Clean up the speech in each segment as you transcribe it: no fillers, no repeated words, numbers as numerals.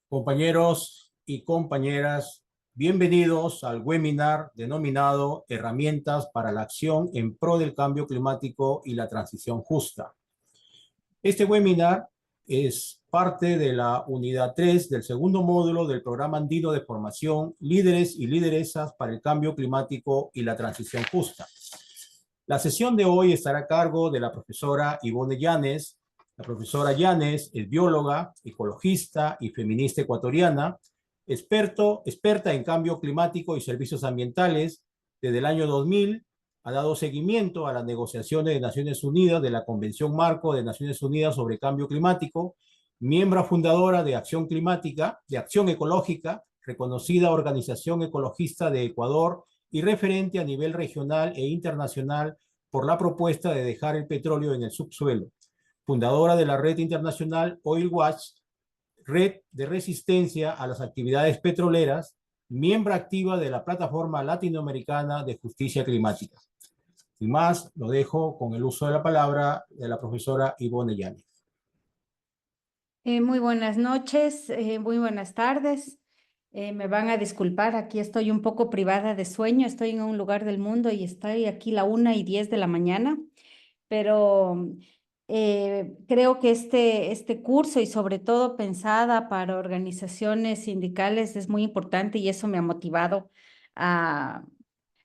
Compañeros y compañeras, bienvenidos al webinar denominado Herramientas para la acción en pro del cambio climático y la transición justa. Este webinar es parte de la unidad 3 del segundo módulo del programa andino de formación Líderes y Lideresas para el Cambio Climático y la Transición Justa. La sesión de hoy estará a cargo de la profesora Ivonne Llanes. La profesora Llanes es bióloga, ecologista y feminista ecuatoriana, experta en cambio climático y servicios ambientales. Desde el año 2000 ha dado seguimiento a las negociaciones de Naciones Unidas de la Convención Marco de Naciones Unidas sobre Cambio Climático, miembro fundadora de Acción Climática, de Acción Ecológica, reconocida organización ecologista de Ecuador y referente a nivel regional e internacional por la propuesta de dejar el petróleo en el subsuelo. Fundadora de la red internacional Oil Watch, red de resistencia a las actividades petroleras, miembro activa de la Plataforma Latinoamericana de Justicia Climática. Sin más, lo dejo con el uso de la palabra de la profesora Ivonne Llanes. Muy buenas noches, muy buenas tardes. Me van a disculpar, aquí estoy un poco privada de sueño, estoy en un lugar del mundo y estoy aquí la 1:10 de la mañana, pero creo que este curso y sobre todo pensada para organizaciones sindicales es muy importante y eso me ha motivado a,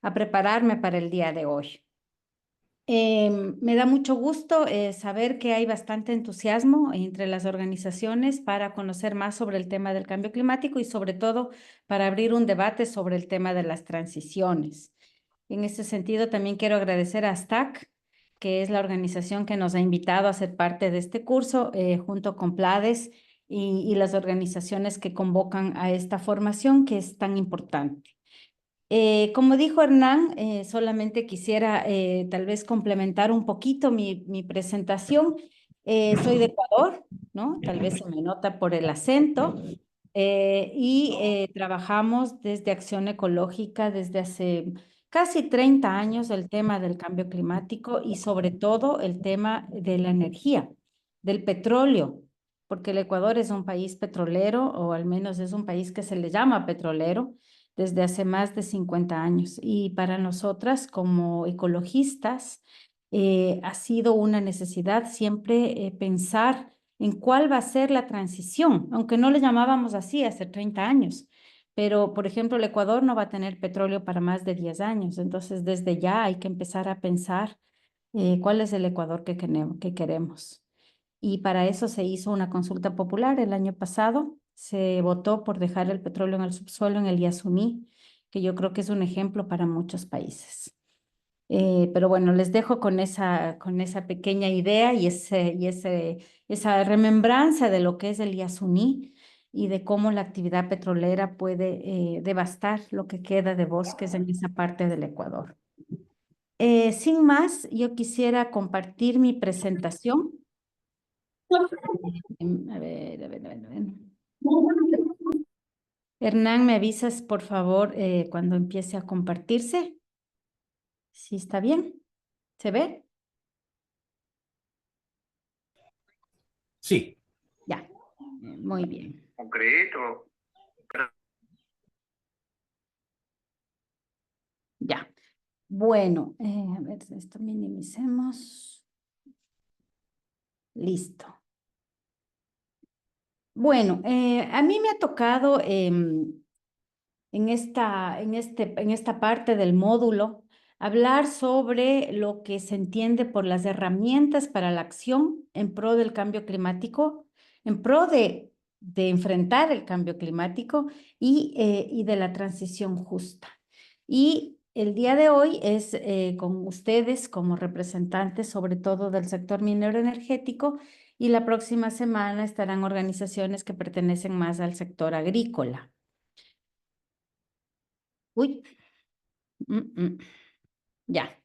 a prepararme para el día de hoy. Me da mucho gusto saber que hay bastante entusiasmo entre las organizaciones para conocer más sobre el tema del cambio climático y sobre todo para abrir un debate sobre el tema de las transiciones. En este sentido, también quiero agradecer a STAC, que es la organización que nos ha invitado a ser parte de este curso, junto con PLADES y las organizaciones que convocan a esta formación que es tan importante. Como dijo Hernán, solamente quisiera tal vez complementar un poquito mi presentación. Soy de Ecuador, ¿no? Tal vez se me nota por el acento. Trabajamos desde Acción Ecológica desde hace casi 30 años el tema del cambio climático y sobre todo el tema de la energía, del petróleo, porque el Ecuador es un país petrolero, o al menos es un país que se le llama petrolero desde hace más de 50 años. Y para nosotras, como ecologistas, ha sido una necesidad siempre pensar en cuál va a ser la transición, aunque no le llamábamos así hace 30 años. Pero, por ejemplo, el Ecuador no va a tener petróleo para más de 10 años. Entonces, desde ya hay que empezar a pensar cuál es el Ecuador que queremos. Y para eso se hizo una consulta popular el año pasado. Se votó por dejar el petróleo en el subsuelo en el Yasuní, que yo creo que es un ejemplo para muchos países. Pero bueno, les dejo con esa pequeña idea y esa remembranza de lo que es el Yasuní y de cómo la actividad petrolera puede devastar lo que queda de bosques en esa parte del Ecuador. Sin más, yo quisiera compartir mi presentación. A ver. Hernán, ¿me avisas, por favor, cuando empiece a compartirse? ¿Sí está bien? ¿Se ve? Sí. Ya, muy bien. Concreto. Ya. Bueno, a ver, esto minimicemos. Listo. Bueno, a mí me ha tocado en esta parte del módulo hablar sobre lo que se entiende por las herramientas para la acción en pro del cambio climático, en pro de enfrentar el cambio climático y de la transición justa. Y el día de hoy es con ustedes como representantes, sobre todo del sector minero energético, y la próxima semana estarán organizaciones que pertenecen más al sector agrícola. Uy. Ya.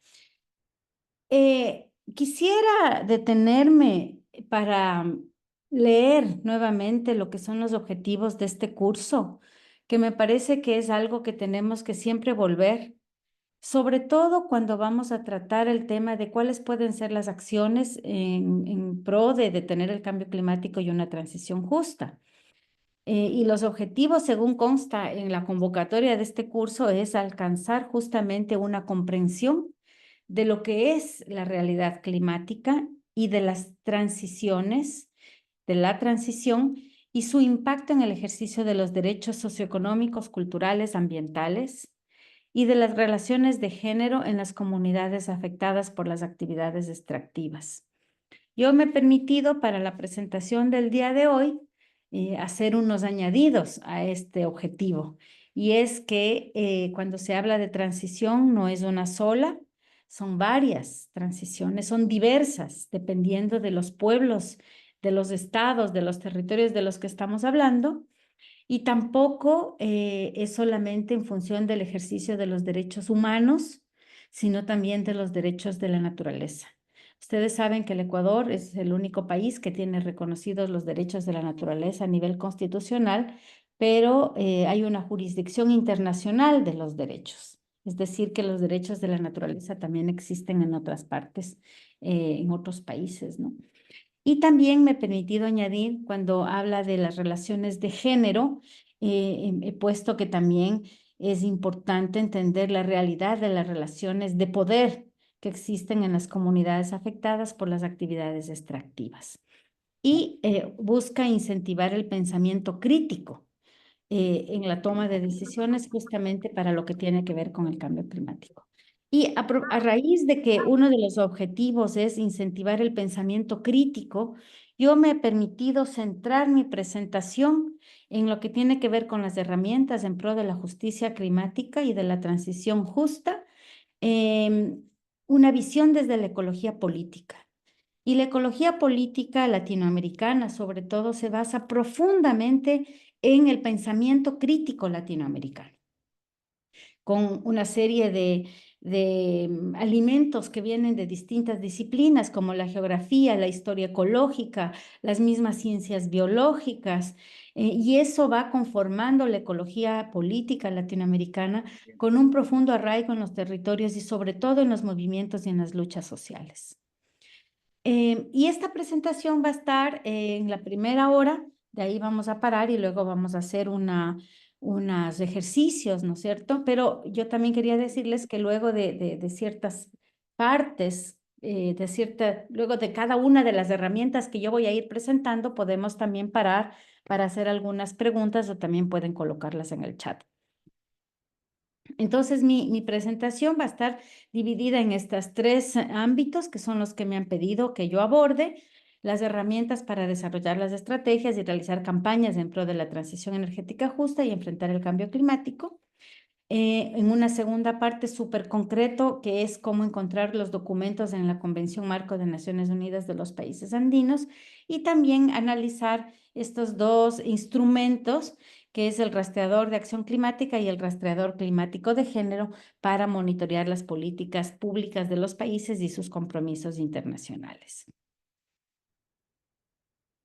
Quisiera detenerme para leer nuevamente lo que son los objetivos de este curso, que me parece que es algo que tenemos que siempre volver, sobre todo cuando vamos a tratar el tema de cuáles pueden ser las acciones en pro de detener el cambio climático y una transición justa. Y los objetivos, según consta en la convocatoria de este curso, es alcanzar justamente una comprensión de lo que es la realidad climática y de las transiciones, de la transición y su impacto en el ejercicio de los derechos socioeconómicos, culturales, ambientales y de las relaciones de género en las comunidades afectadas por las actividades extractivas. Yo me he permitido para la presentación del día de hoy hacer unos añadidos a este objetivo. Y es que cuando se habla de transición no es una sola, son varias transiciones, son diversas, dependiendo de los pueblos, de los estados, de los territorios de los que estamos hablando. Y tampoco es solamente en función del ejercicio de los derechos humanos, sino también de los derechos de la naturaleza. Ustedes saben que el Ecuador es el único país que tiene reconocidos los derechos de la naturaleza a nivel constitucional, pero hay una jurisdicción internacional de los derechos. Es decir, que los derechos de la naturaleza también existen en otras partes, en otros países, ¿no? Y también me he permitido añadir, cuando habla de las relaciones de género, he puesto que también es importante entender la realidad de las relaciones de poder que existen en las comunidades afectadas por las actividades extractivas. Y busca incentivar el pensamiento crítico en la toma de decisiones justamente para lo que tiene que ver con el cambio climático. Y a raíz de que uno de los objetivos es incentivar el pensamiento crítico, yo me he permitido centrar mi presentación en lo que tiene que ver con las herramientas en pro de la justicia climática y de la transición justa, em, una visión desde la ecología política. Y la ecología política latinoamericana, sobre todo, se basa profundamente en el pensamiento crítico latinoamericano, con una serie de alimentos que vienen de distintas disciplinas, como la geografía, la historia ecológica, las mismas ciencias biológicas, y eso va conformando la ecología política latinoamericana con un profundo arraigo en los territorios y sobre todo en los movimientos y en las luchas sociales. Y esta presentación va a estar en la primera hora, de ahí vamos a parar y luego vamos a hacer unos ejercicios, ¿no es cierto? Pero yo también quería decirles que luego de ciertas partes, luego de cada una de las herramientas que yo voy a ir presentando, podemos también parar para hacer algunas preguntas o también pueden colocarlas en el chat. Entonces, mi presentación va a estar dividida en estos tres ámbitos que son los que me han pedido que yo aborde: las herramientas para desarrollar las estrategias y realizar campañas en pro de la transición energética justa y enfrentar el cambio climático. En una segunda parte súper concreto, que es cómo encontrar los documentos en la Convención Marco de Naciones Unidas de los Países Andinos, y también analizar estos dos instrumentos, que es el rastreador de acción climática y el rastreador climático de género, para monitorear las políticas públicas de los países y sus compromisos internacionales.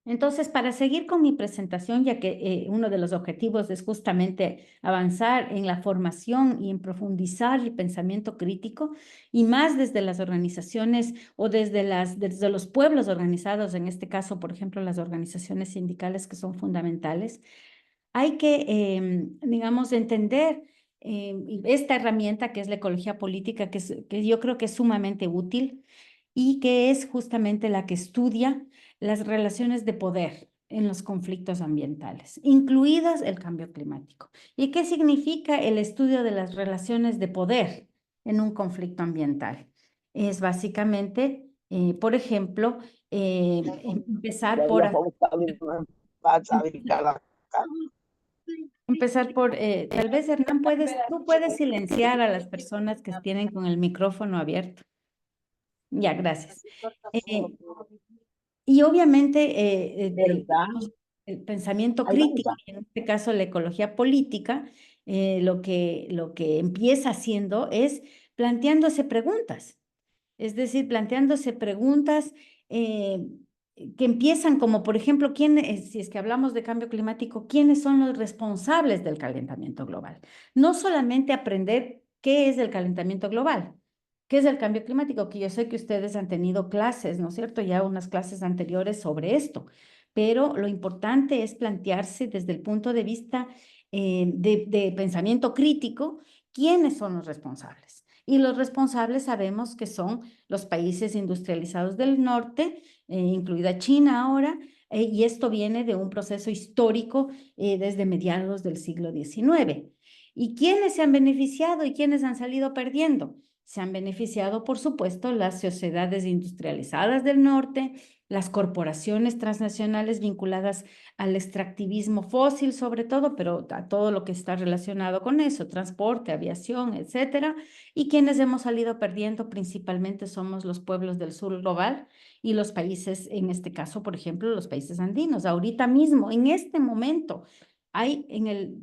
Entonces, para seguir con mi presentación, ya que uno de los objetivos es justamente avanzar en la formación y en profundizar el pensamiento crítico, y más desde las organizaciones o desde los pueblos organizados, en este caso, por ejemplo, las organizaciones sindicales, que son fundamentales, hay que, digamos, entender esta herramienta que es la ecología política, que yo creo que es sumamente útil y que es justamente la que estudia las relaciones de poder en los conflictos ambientales, incluidas el cambio climático. ¿Y qué significa el estudio de las relaciones de poder en un conflicto ambiental? Es básicamente, por ejemplo, empezar por... Empezar por, tal vez, Hernán, tú puedes silenciar a las personas que tienen con el micrófono abierto. Ya, gracias. Y obviamente digamos, el pensamiento crítico, y en este caso la ecología política, lo que empieza haciendo es planteándose preguntas. Es decir, planteándose preguntas eh, que empiezan como, por ejemplo, si es que hablamos de cambio climático, ¿quiénes son los responsables del calentamiento global? No solamente aprender qué es el calentamiento global, qué es el cambio climático, que yo sé que ustedes han tenido clases, ¿no es cierto? Ya unas clases anteriores sobre esto, pero lo importante es plantearse desde el punto de vista de pensamiento crítico, quiénes son los responsables. Y los responsables sabemos que son los países industrializados del norte, incluida China ahora, y esto viene de un proceso histórico desde mediados del siglo XIX. ¿Y quiénes se han beneficiado y quiénes han salido perdiendo? Se han beneficiado, por supuesto, las sociedades industrializadas del norte, las corporaciones transnacionales vinculadas al extractivismo fósil sobre todo, pero a todo lo que está relacionado con eso, transporte, aviación, etcétera. Y quienes hemos salido perdiendo principalmente somos los pueblos del sur global y los países, en este caso, por ejemplo, los países andinos. Ahorita mismo, en este momento, hay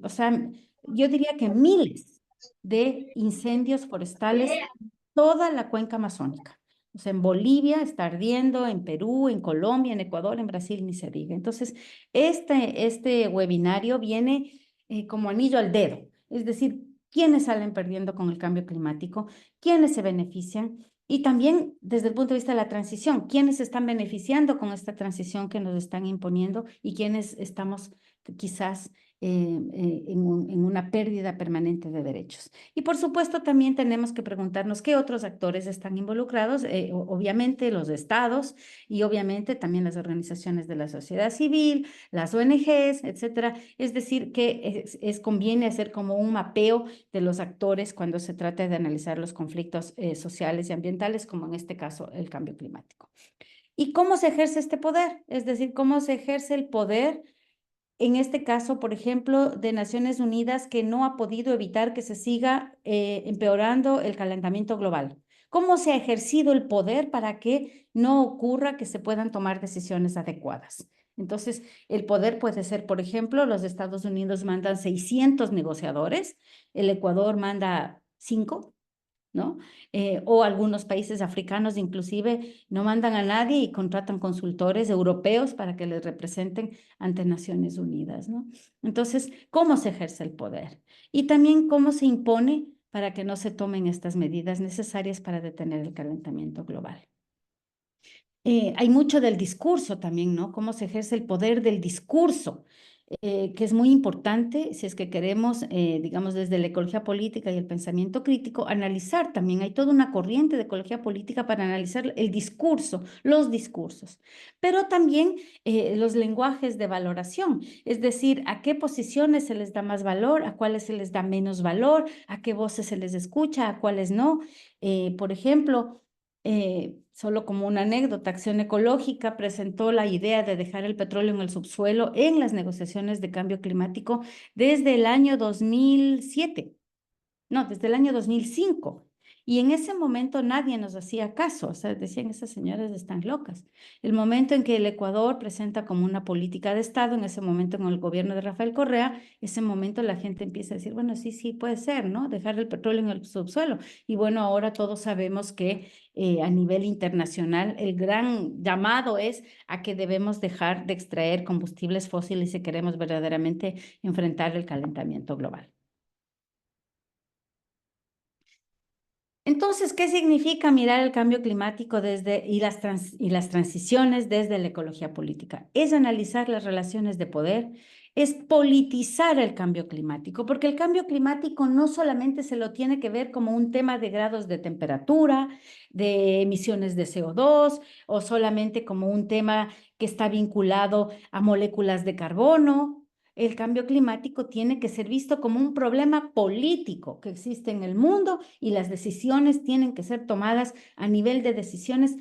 o sea, yo diría que miles de incendios forestales en toda la cuenca amazónica. O sea, en Bolivia está ardiendo, en Perú, en Colombia, en Ecuador, en Brasil, ni se diga. Entonces, este webinario viene como anillo al dedo. Es decir, quiénes salen perdiendo con el cambio climático, quiénes se benefician y también desde el punto de vista de la transición, quiénes se están beneficiando con esta transición que nos están imponiendo y quiénes estamos quizás en una pérdida permanente de derechos. Y por supuesto también tenemos que preguntarnos qué otros actores están involucrados, obviamente los estados y obviamente también las organizaciones de la sociedad civil, las ONGs, etcétera. Es decir, que conviene hacer como un mapeo de los actores cuando se trata de analizar los conflictos sociales y ambientales, como en este caso el cambio climático. ¿Y cómo se ejerce este poder? Es decir, cómo se ejerce el poder en este caso, por ejemplo, de Naciones Unidas, que no ha podido evitar que se siga empeorando el calentamiento global. ¿Cómo se ha ejercido el poder para que no ocurra que se puedan tomar decisiones adecuadas? Entonces, el poder puede ser, por ejemplo, los Estados Unidos mandan 600 negociadores, el Ecuador manda 5, ¿no? O algunos países africanos inclusive no mandan a nadie y contratan consultores europeos para que les representen ante Naciones Unidas, ¿no? Entonces, ¿cómo se ejerce el poder? Y también cómo se impone para que no se tomen estas medidas necesarias para detener el calentamiento global. Hay mucho del discurso también, ¿no? Cómo se ejerce el poder del discurso, que es muy importante si es que queremos, digamos, desde la ecología política y el pensamiento crítico, analizar también. Hay toda una corriente de ecología política para analizar el discurso, los discursos, pero también los lenguajes de valoración, es decir, a qué posiciones se les da más valor, a cuáles se les da menos valor, a qué voces se les escucha, a cuáles no. Por ejemplo, solo como una anécdota, Acción Ecológica presentó la idea de dejar el petróleo en el subsuelo en las negociaciones de cambio climático desde el año 2007, no, desde el año 2005. Y en ese momento nadie nos hacía caso, o sea, decían, esas señoras están locas. El momento en que el Ecuador presenta como una política de Estado, en ese momento en el gobierno de Rafael Correa, ese momento la gente empieza a decir, bueno, sí, sí, puede ser, ¿no? Dejar el petróleo en el subsuelo. Y bueno, ahora todos sabemos que a nivel internacional el gran llamado es a que debemos dejar de extraer combustibles fósiles si queremos verdaderamente enfrentar el calentamiento global. Entonces, ¿qué significa mirar el cambio climático y las transiciones desde la ecología política? Es analizar las relaciones de poder, es politizar el cambio climático, porque el cambio climático no solamente se lo tiene que ver como un tema de grados de temperatura, de emisiones de CO2, o solamente como un tema que está vinculado a moléculas de carbono. El cambio climático tiene que ser visto como un problema político que existe en el mundo y las decisiones tienen que ser tomadas a nivel de decisiones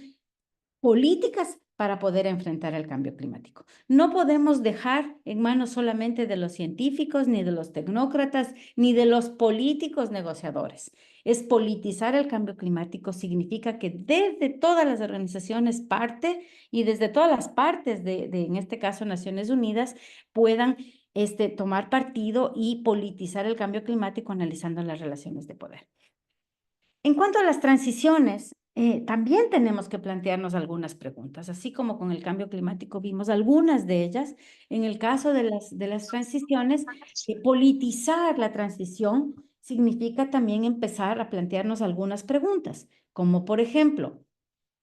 políticas para poder enfrentar el cambio climático. No podemos dejar en manos solamente de los científicos, ni de los tecnócratas, ni de los políticos negociadores. Es politizar el cambio climático, significa que desde todas las organizaciones parte y desde todas las partes en este caso, Naciones Unidas, puedan tomar partido y politizar el cambio climático analizando las relaciones de poder. En cuanto a las transiciones, también tenemos que plantearnos algunas preguntas, así como con el cambio climático vimos algunas de ellas. En el caso de las transiciones, politizar la transición significa también empezar a plantearnos algunas preguntas, como por ejemplo,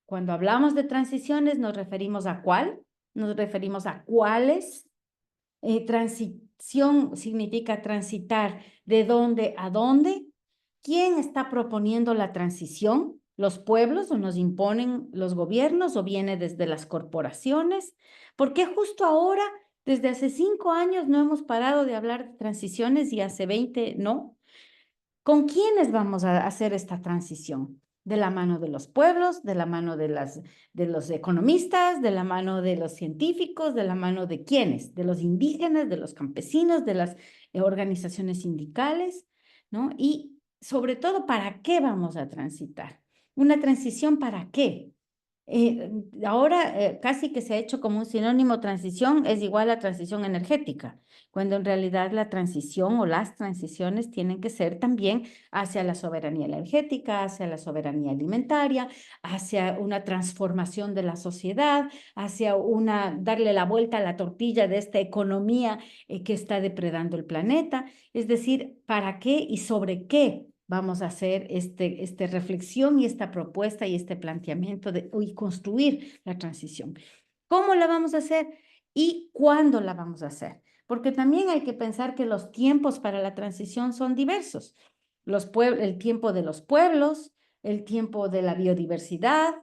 cuando hablamos de transiciones, ¿nos referimos a cuál? nos referimos a cuáles. Transición significa transitar de dónde a dónde. ¿Quién está proponiendo la transición? ¿Los pueblos o nos imponen los gobiernos o viene desde las corporaciones? ¿Por qué justo ahora, desde hace 5 años, no hemos parado de hablar de transiciones y hace 20 no? ¿Con quiénes vamos a hacer esta transición? De la mano de los pueblos, de la mano de los economistas, de la mano de los científicos, de la mano de quiénes, de los indígenas, de los campesinos, de las organizaciones sindicales, ¿no? Y sobre todo, ¿para qué vamos a transitar? ¿Una transición para qué? Ahora casi que se ha hecho como un sinónimo transición es igual a transición energética, cuando en realidad la transición o las transiciones tienen que ser también hacia la soberanía energética, hacia la soberanía alimentaria, hacia una transformación de la sociedad, hacia darle la vuelta a la tortilla de esta economía que está depredando el planeta. Es decir, ¿para qué y sobre qué vamos a hacer esta reflexión y esta propuesta y este planteamiento y construir la transición? ¿Cómo la vamos a hacer y cuándo la vamos a hacer? Porque también hay que pensar que los tiempos para la transición son diversos. El tiempo de los pueblos, el tiempo de la biodiversidad,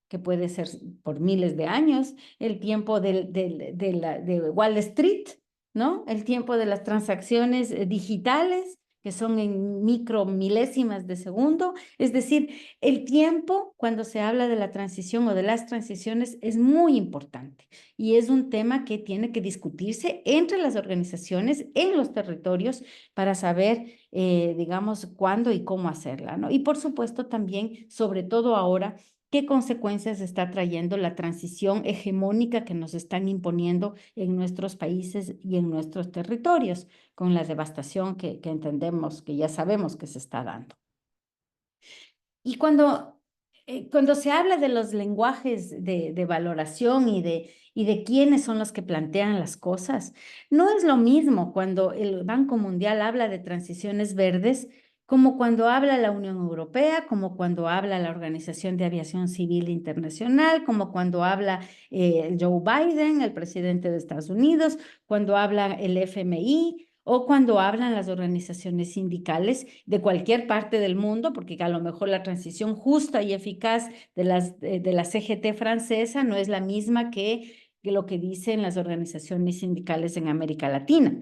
que puede ser por miles de años, el tiempo de Wall Street, ¿no? El tiempo de las transacciones digitales, que son en micromilésimas de segundo. Es decir, el tiempo, cuando se habla de la transición o de las transiciones, es muy importante y es un tema que tiene que discutirse entre las organizaciones en los territorios para saber, digamos, cuándo y cómo hacerla, ¿no? Y por supuesto también, sobre todo ahora, qué consecuencias está trayendo la transición hegemónica que nos están imponiendo en nuestros países y en nuestros territorios, con la devastación que entendemos, que ya sabemos que se está dando. Y cuando se habla de los lenguajes de valoración y de quiénes son los que plantean las cosas, no es lo mismo cuando el Banco Mundial habla de transiciones verdes como cuando habla la Unión Europea, como cuando habla la Organización de Aviación Civil Internacional, como cuando habla Joe Biden, el presidente de Estados Unidos, cuando habla el FMI o cuando hablan las organizaciones sindicales de cualquier parte del mundo, porque a lo mejor la transición justa y eficaz de la CGT francesa no es la misma que lo que dicen las organizaciones sindicales en América Latina.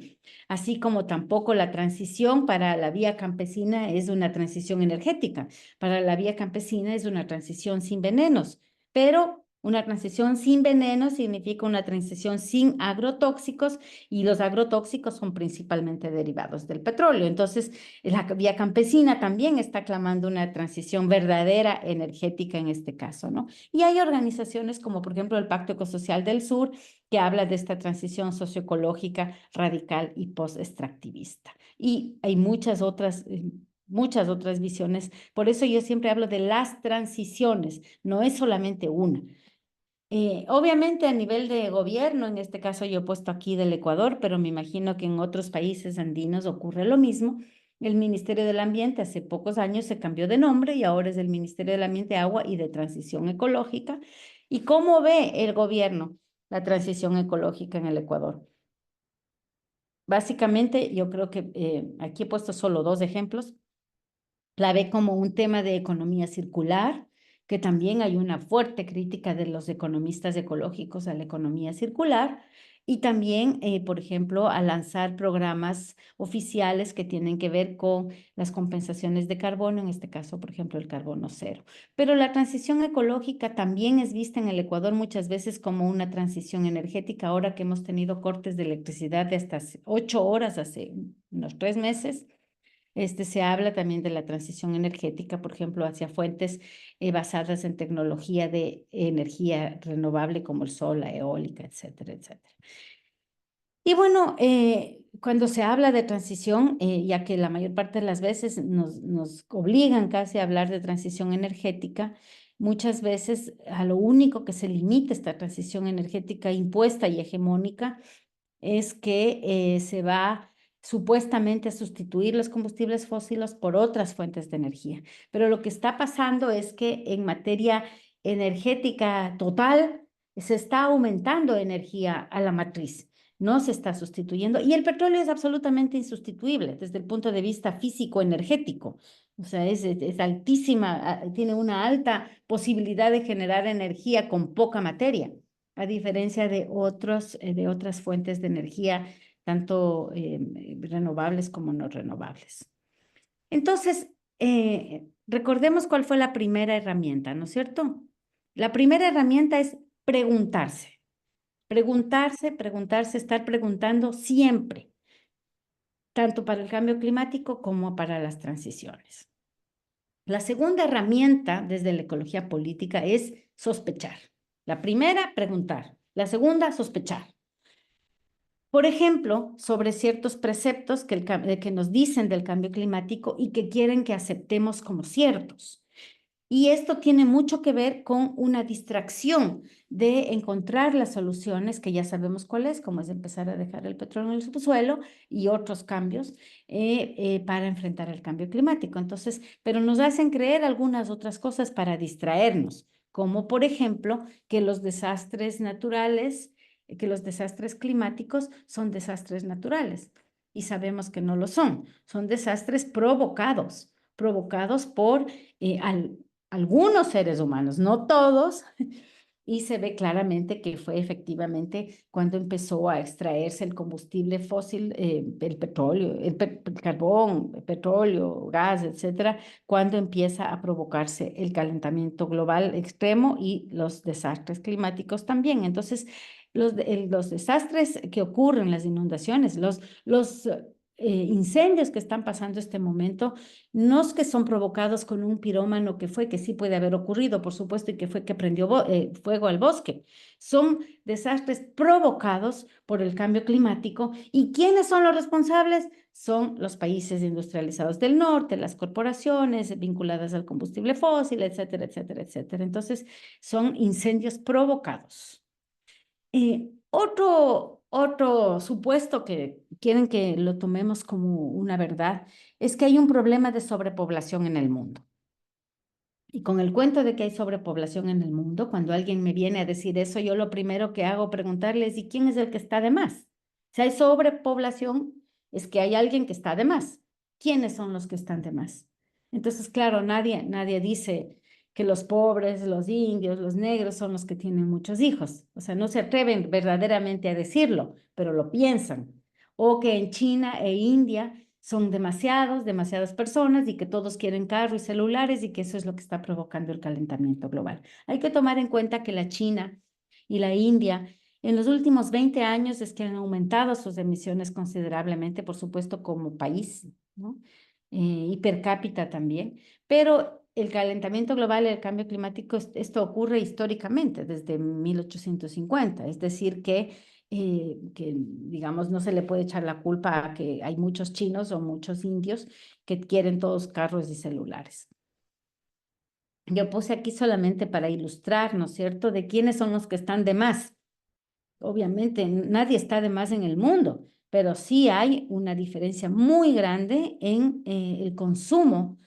Así como tampoco la transición para la vía campesina es una transición energética. Para la vía campesina es una transición sin venenos, pero una transición sin veneno significa una transición sin agrotóxicos y los agrotóxicos son principalmente derivados del petróleo. Entonces, la vía campesina también está clamando una transición verdadera energética en este caso, ¿no? Y hay organizaciones como, por ejemplo, el Pacto Ecosocial del Sur, que habla de esta transición socioecológica radical y post-extractivista. Y hay muchas otras visiones. Por eso yo siempre hablo de las transiciones, no es solamente una. Obviamente a nivel de gobierno, en este caso yo he puesto aquí del Ecuador, pero me imagino que en otros países andinos ocurre lo mismo. El Ministerio del Ambiente hace pocos años se cambió de nombre y ahora es el Ministerio del Ambiente, Agua y de Transición Ecológica. ¿Y cómo ve el gobierno la transición ecológica en el Ecuador? Básicamente, yo creo que aquí he puesto solo 2 ejemplos. La ve como un tema de economía circular, que también hay una fuerte crítica de los economistas ecológicos a la economía circular, y también, por ejemplo, a lanzar programas oficiales que tienen que ver con las compensaciones de carbono, en este caso, por ejemplo, el carbono cero. Pero la transición ecológica también es vista en el Ecuador muchas veces como una transición energética, ahora que hemos tenido cortes de electricidad de hasta 8 horas hace unos 3 meses. Se habla también de la transición energética, por ejemplo, hacia fuentes basadas en tecnología de energía renovable como el sol, la eólica, etcétera, etcétera. Y bueno, cuando se habla de transición, ya que la mayor parte de las veces nos obligan casi a hablar de transición energética, muchas veces a lo único que se limita esta transición energética impuesta y hegemónica es que se va supuestamente a sustituir los combustibles fósiles por otras fuentes de energía. Pero lo que está pasando es que en materia energética total, se está aumentando energía a la matriz, no se está sustituyendo. Y el petróleo es absolutamente insustituible desde el punto de vista físico-energético. O sea, es altísima, tiene una alta posibilidad de generar energía con poca materia, a diferencia de otras fuentes de energía, tanto renovables como no renovables. Entonces, recordemos cuál fue la primera herramienta, ¿no es cierto? La primera herramienta es preguntarse. Preguntarse, estar preguntando siempre, tanto para el cambio climático como para las transiciones. La segunda herramienta desde la ecología política es sospechar. La primera, preguntar. La segunda, sospechar. Por ejemplo, sobre ciertos preceptos que nos dicen del cambio climático y que quieren que aceptemos como ciertos. Y esto tiene mucho que ver con una distracción de encontrar las soluciones, que ya sabemos cuál es, como es empezar a dejar el petróleo en el subsuelo y otros cambios para enfrentar el cambio climático. Entonces, pero nos hacen creer algunas otras cosas para distraernos, como por ejemplo que los desastres naturales, que los desastres climáticos son desastres naturales. Y sabemos que no lo son, son desastres provocados por algunos seres humanos, no todos, y se ve claramente que fue efectivamente cuando empezó a extraerse el combustible fósil, el petróleo, el carbón, el petróleo, gas, etcétera, cuando empieza a provocarse el calentamiento global extremo y los desastres climáticos también. Entonces, los desastres que ocurren, las inundaciones, los incendios que están pasando este momento, no es que son provocados con un pirómano que sí puede haber ocurrido, por supuesto, y que fue que prendió fuego al bosque. Son desastres provocados por el cambio climático. ¿Y quiénes son los responsables? Son los países industrializados del norte, las corporaciones vinculadas al combustible fósil, etcétera, etcétera, etcétera. Entonces, son incendios provocados. Otro supuesto que quieren que lo tomemos como una verdad es que hay un problema de sobrepoblación en el mundo. Y con el cuento de que hay sobrepoblación en el mundo, cuando alguien me viene a decir eso, yo lo primero que hago es preguntarles, ¿y quién es el que está de más? Si hay sobrepoblación, es que hay alguien que está de más. ¿Quiénes son los que están de más? Entonces, claro, nadie dice que los pobres, los indios, los negros son los que tienen muchos hijos. O sea, no se atreven verdaderamente a decirlo, pero lo piensan. O que en China e India son demasiadas personas y que todos quieren carros y celulares y que eso es lo que está provocando el calentamiento global. Hay que tomar en cuenta que la China y la India en los últimos 20 años es que han aumentado sus emisiones considerablemente, por supuesto, como país, ¿no? Y per cápita también, pero el calentamiento global y el cambio climático, esto ocurre históricamente desde 1850, es decir, que, digamos, no se le puede echar la culpa a que hay muchos chinos o muchos indios que quieren todos carros y celulares. Yo puse aquí solamente para ilustrar, ¿no es cierto?, de quiénes son los que están de más. Obviamente, nadie está de más en el mundo, pero sí hay una diferencia muy grande en el consumo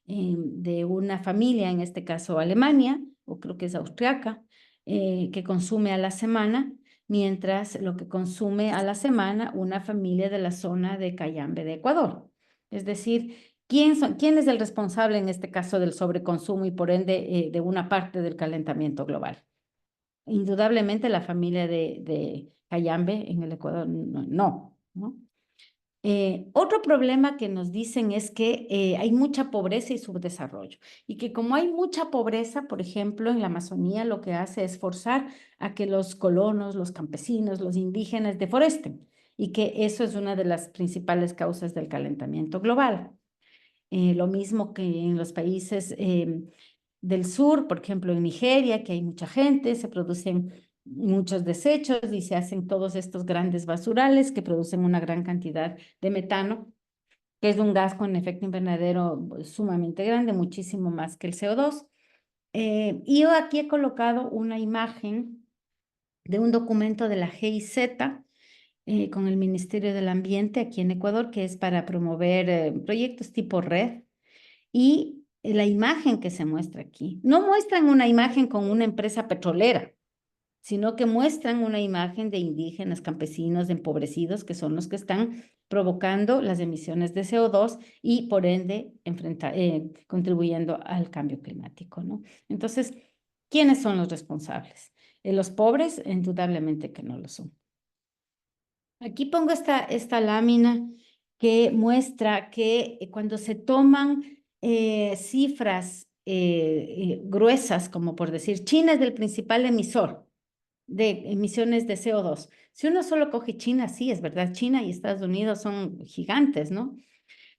de una familia, en este caso Alemania, o creo que es austriaca, que consume a la semana, mientras lo que consume a la semana una familia de la zona de Cayambe de Ecuador. Es decir, ¿quién es el responsable en este caso del sobreconsumo y por ende de una parte del calentamiento global? Indudablemente la familia de Cayambe en el Ecuador ¿no? Otro problema que nos dicen es que hay mucha pobreza y subdesarrollo y que como hay mucha pobreza, por ejemplo, en la Amazonía lo que hace es forzar a que los colonos, los campesinos, los indígenas deforesten y que eso es una de las principales causas del calentamiento global. Lo mismo que en los países del sur, por ejemplo, en Nigeria, que hay mucha gente, se producen muchos desechos y se hacen todos estos grandes basurales que producen una gran cantidad de metano, que es un gas con efecto invernadero sumamente grande, muchísimo más que el CO2. Y yo aquí he colocado una imagen de un documento de la GIZ con el Ministerio del Ambiente aquí en Ecuador, que es para promover proyectos tipo red. Y la imagen que se muestra aquí, no muestran una imagen con una empresa petrolera, sino que muestran una imagen de indígenas, campesinos, empobrecidos, que son los que están provocando las emisiones de CO2 y por ende contribuyendo al cambio climático, ¿no? Entonces, ¿quiénes son los responsables? Los pobres, indudablemente que no lo son. Aquí pongo esta lámina que muestra que cuando se toman cifras gruesas, como por decir, China es el principal emisor de emisiones de CO2. Si uno solo coge China, sí, es verdad, China y Estados Unidos son gigantes, ¿no?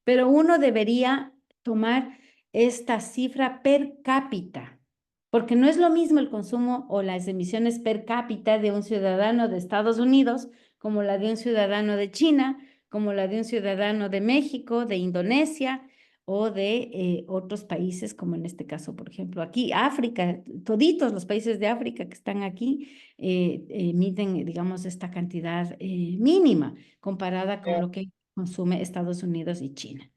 Pero uno debería tomar esta cifra per cápita, porque no es lo mismo el consumo o las emisiones per cápita de un ciudadano de Estados Unidos como la de un ciudadano de China, como la de un ciudadano de México, de Indonesia o de otros países, como en este caso, por ejemplo, aquí, África, toditos los países de África que están aquí emiten, digamos, esta cantidad mínima comparada con lo que consume Estados Unidos y China.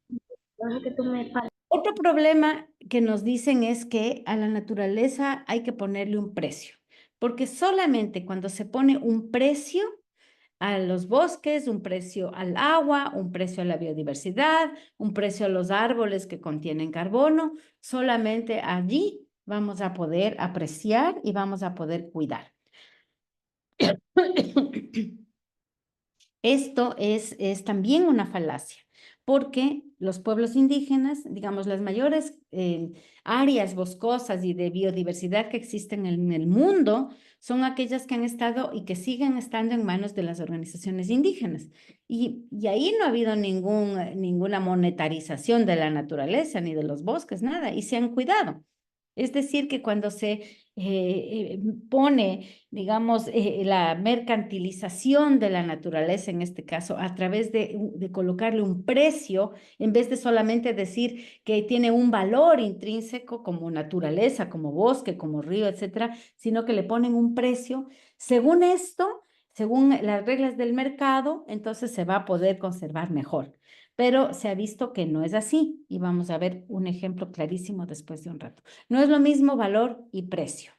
Otro problema que nos dicen es que a la naturaleza hay que ponerle un precio, porque solamente cuando se pone un precio a los bosques, un precio al agua, un precio a la biodiversidad, un precio a los árboles que contienen carbono, solamente allí vamos a poder apreciar y vamos a poder cuidar. Esto es también una falacia, porque los pueblos indígenas, digamos, las mayores áreas boscosas y de biodiversidad que existen en el mundo son aquellas que han estado y que siguen estando en manos de las organizaciones indígenas. Y ahí no ha habido ninguna monetarización de la naturaleza ni de los bosques, nada, y se han cuidado. Es decir, que cuando se pone, digamos, la mercantilización de la naturaleza, en este caso, a través de colocarle un precio, en vez de solamente decir que tiene un valor intrínseco como naturaleza, como bosque, como río, etcétera, sino que le ponen un precio, según esto, según las reglas del mercado, entonces se va a poder conservar mejor. Pero se ha visto que no es así y vamos a ver un ejemplo clarísimo después de un rato. No es lo mismo valor y precio.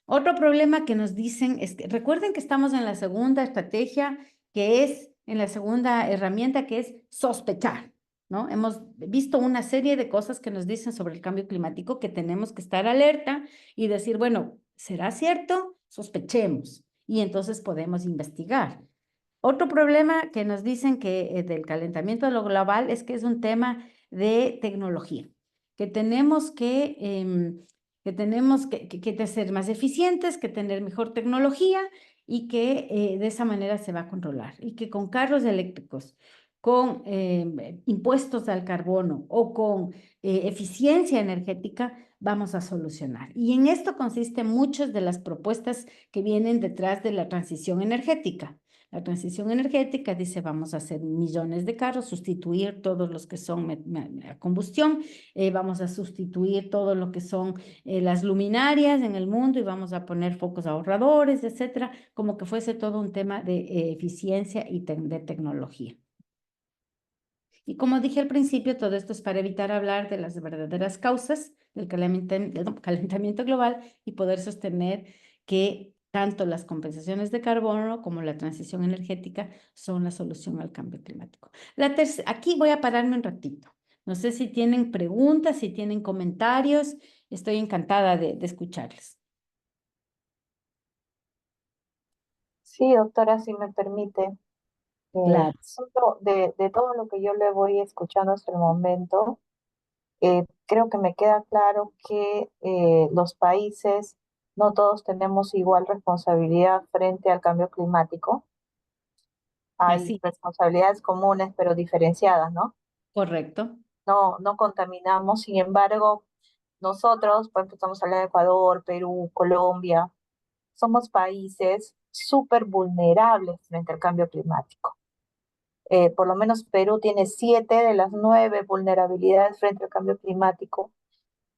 Otro problema que nos dicen es que recuerden que estamos en la segunda estrategia, que es en la segunda herramienta, que es sospechar, ¿no? Hemos visto una serie de cosas que nos dicen sobre el cambio climático que tenemos que estar alerta y decir, bueno, ¿será cierto? Sospechemos y entonces podemos investigar. Otro problema que nos dicen que del calentamiento global es que es un tema de tecnología, que tenemos que ser más eficientes, que tener mejor tecnología y que de esa manera se va a controlar. Y que con carros eléctricos, con impuestos al carbono o con eficiencia energética, vamos a solucionar. Y en esto consisten muchas de las propuestas que vienen detrás de la transición energética. La transición energética dice, vamos a hacer millones de carros, sustituir todos los que son a combustión, vamos a sustituir todo lo que son las luminarias en el mundo y vamos a poner focos ahorradores, etcétera, como que fuese todo un tema de eficiencia y de tecnología. Y como dije al principio, todo esto es para evitar hablar de las verdaderas causas del calentamiento global y poder sostener que tanto las compensaciones de carbono como la transición energética son la solución al cambio climático. Aquí voy a pararme un ratito. No sé si tienen preguntas, si tienen comentarios. Estoy encantada de escucharles. Sí, doctora, si me permite. Claro. De todo lo que yo le voy escuchando hasta el momento, creo que me queda claro que los países, no todos tenemos igual responsabilidad frente al cambio climático. Hay Así, responsabilidades comunes, pero diferenciadas, ¿no? correcto. No contaminamos, sin embargo, nosotros, por ejemplo, estamos hablando de Ecuador, Perú, Colombia, somos países súper vulnerables frente al cambio climático. Por lo menos Perú tiene 7 de las 9 vulnerabilidades frente al cambio climático.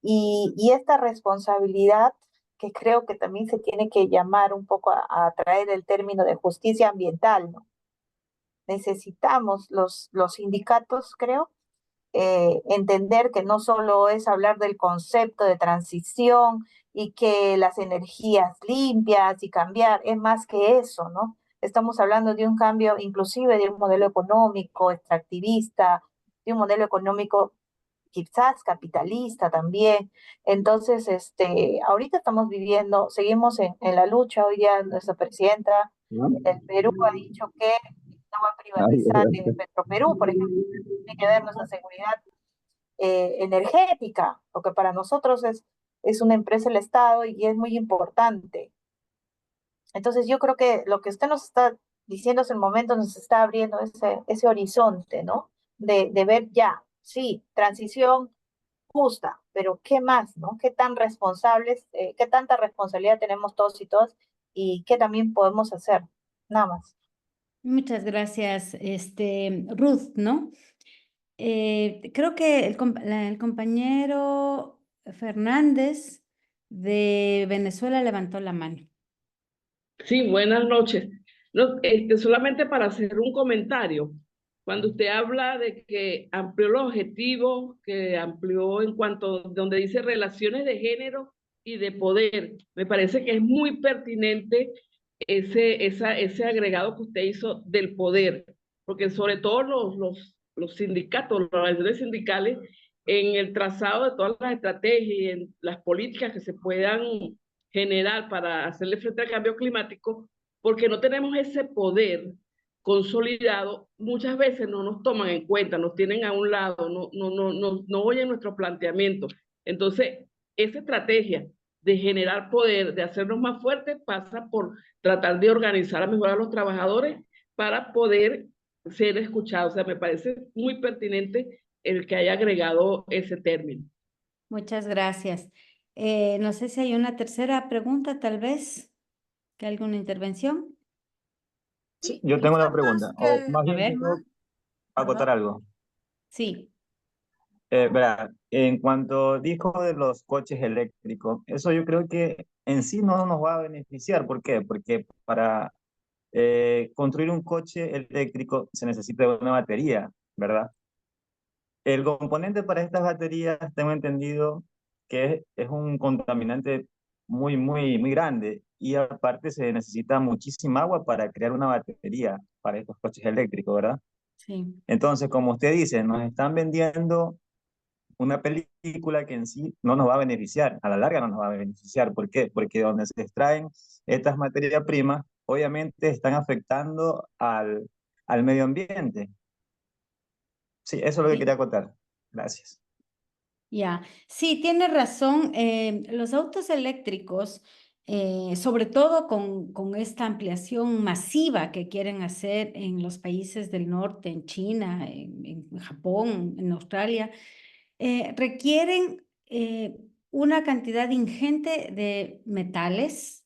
Y esta responsabilidad, que creo que también se tiene que llamar un poco a traer el término de justicia ambiental, ¿no? Necesitamos los sindicatos, creo, entender que no solo es hablar del concepto de transición y que las energías limpias y cambiar, es más que eso, ¿no? Estamos hablando de un cambio inclusive de un modelo económico extractivista, de un modelo económico quizás capitalista también. Entonces, ahorita estamos viviendo, seguimos en la lucha. Hoy día nuestra presidenta del Perú ha dicho que no va a privatizar Petroperú, por ejemplo, tiene que ver nuestra seguridad energética, lo que para nosotros es una empresa del Estado y es muy importante. Entonces yo creo que lo que usted nos está diciendo es el momento, nos está abriendo ese horizonte, ¿no? De ver ya, sí, transición justa, pero ¿qué más, no? ¿Qué tan responsables, qué tanta responsabilidad tenemos todos y todas y qué también podemos hacer? Nada más. Muchas gracias, Ruth, ¿no? Creo que el compañero Fernández de Venezuela levantó la mano. Sí, buenas noches. No, solamente para hacer un comentario. Cuando usted habla de que amplió los objetivos, que amplió en cuanto donde dice relaciones de género y de poder, me parece que es muy pertinente ese agregado que usted hizo del poder, porque sobre todo los sindicatos, las organizaciones sindicales, en el trazado de todas las estrategias y en las políticas que se puedan general para hacerle frente al cambio climático, porque no tenemos ese poder consolidado, muchas veces no nos toman en cuenta, nos tienen a un lado, no oyen nuestro planteamiento. Entonces, esa estrategia de generar poder, de hacernos más fuertes, pasa por tratar de organizar a mejor a los trabajadores para poder ser escuchados. O sea, me parece muy pertinente el que haya agregado ese término. Muchas gracias. No sé si hay una tercera pregunta, tal vez, que alguna intervención. Sí, yo tengo una pregunta, o más A bien ver, quiero acotar algo. sí. Verá, en cuanto dijo de los coches eléctricos, eso yo creo que en sí no nos va a beneficiar. ¿Por qué? Porque para construir un coche eléctrico se necesita de una batería, ¿verdad? El componente para estas baterías, tengo entendido que es un contaminante muy grande, y aparte se necesita muchísima agua para crear una batería para estos coches eléctricos, ¿verdad? Sí. Entonces, como usted dice, nos están vendiendo una película que en sí no nos va a beneficiar, a la larga no nos va a beneficiar. ¿Por qué? Porque donde se extraen estas materias primas, obviamente están afectando al medio ambiente. Sí, eso es lo que Sí. quería contar. Gracias. Ya, sí, tiene razón. Los autos eléctricos, sobre todo con esta ampliación masiva que quieren hacer en los países del norte, en China, en Japón, en Australia, requieren una cantidad ingente de metales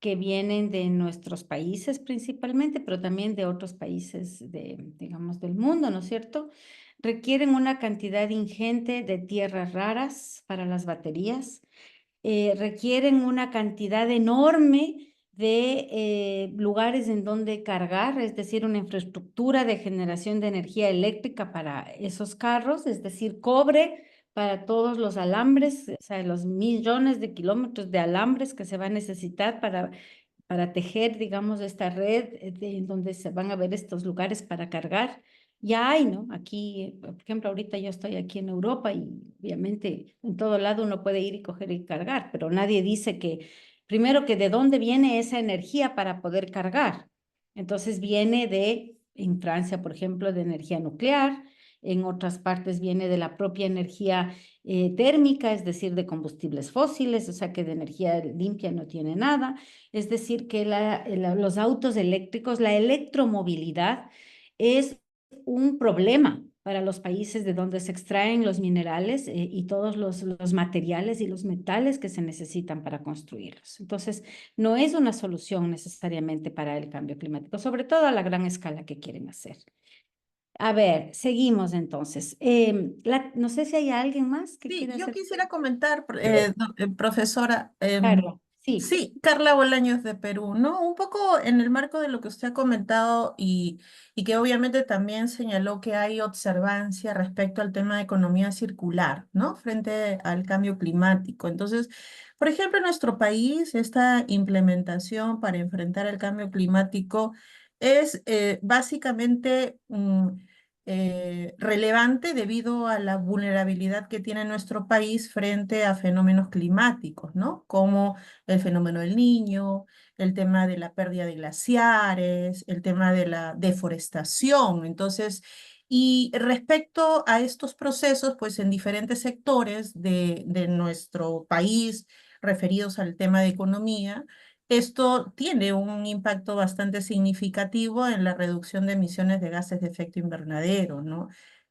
que vienen de nuestros países principalmente, pero también de otros países digamos, del mundo, ¿no es cierto? Requieren una cantidad ingente de tierras raras para las baterías, requieren una cantidad enorme de lugares en donde cargar, es decir, una infraestructura de generación de energía eléctrica para esos carros, es decir, cobre para todos los alambres, o sea, los millones de kilómetros de alambres que se va a necesitar para tejer, digamos, esta red en donde se van a ver estos lugares para cargar. Ya hay, ¿no? Aquí, por ejemplo, ahorita yo estoy aquí en Europa y obviamente en todo lado uno puede ir y coger y cargar, pero nadie dice que, primero, que de dónde viene esa energía para poder cargar. Entonces viene en Francia, por ejemplo, de energía nuclear, en otras partes viene de la propia energía térmica, es decir, de combustibles fósiles, o sea que de energía limpia no tiene nada. Es decir, que los autos eléctricos, la electromovilidad es un problema para los países de donde se extraen los minerales y todos los materiales y los metales que se necesitan para construirlos. Entonces, no es una solución necesariamente para el cambio climático, sobre todo a la gran escala que quieren hacer. A ver, seguimos entonces. No sé si hay alguien más que Sí, quiera yo hacer. quisiera comentar, profesora, Claro, Sí, Sí, Carla Bolaños de Perú, ¿no? Un poco en el marco de lo que usted ha comentado y que obviamente también señaló que hay observancia respecto al tema de economía circular, ¿no? Frente al cambio climático. Entonces, por ejemplo, en nuestro país, esta implementación para enfrentar el cambio climático es básicamente relevante debido a la vulnerabilidad que tiene nuestro país frente a fenómenos climáticos, ¿no? Como el fenómeno del Niño, el tema de la pérdida de glaciares, el tema de la deforestación. Entonces, y respecto a estos procesos, pues en diferentes sectores de nuestro país referidos al tema de economía, esto tiene un impacto bastante significativo en la reducción de emisiones de gases de efecto invernadero, ¿no?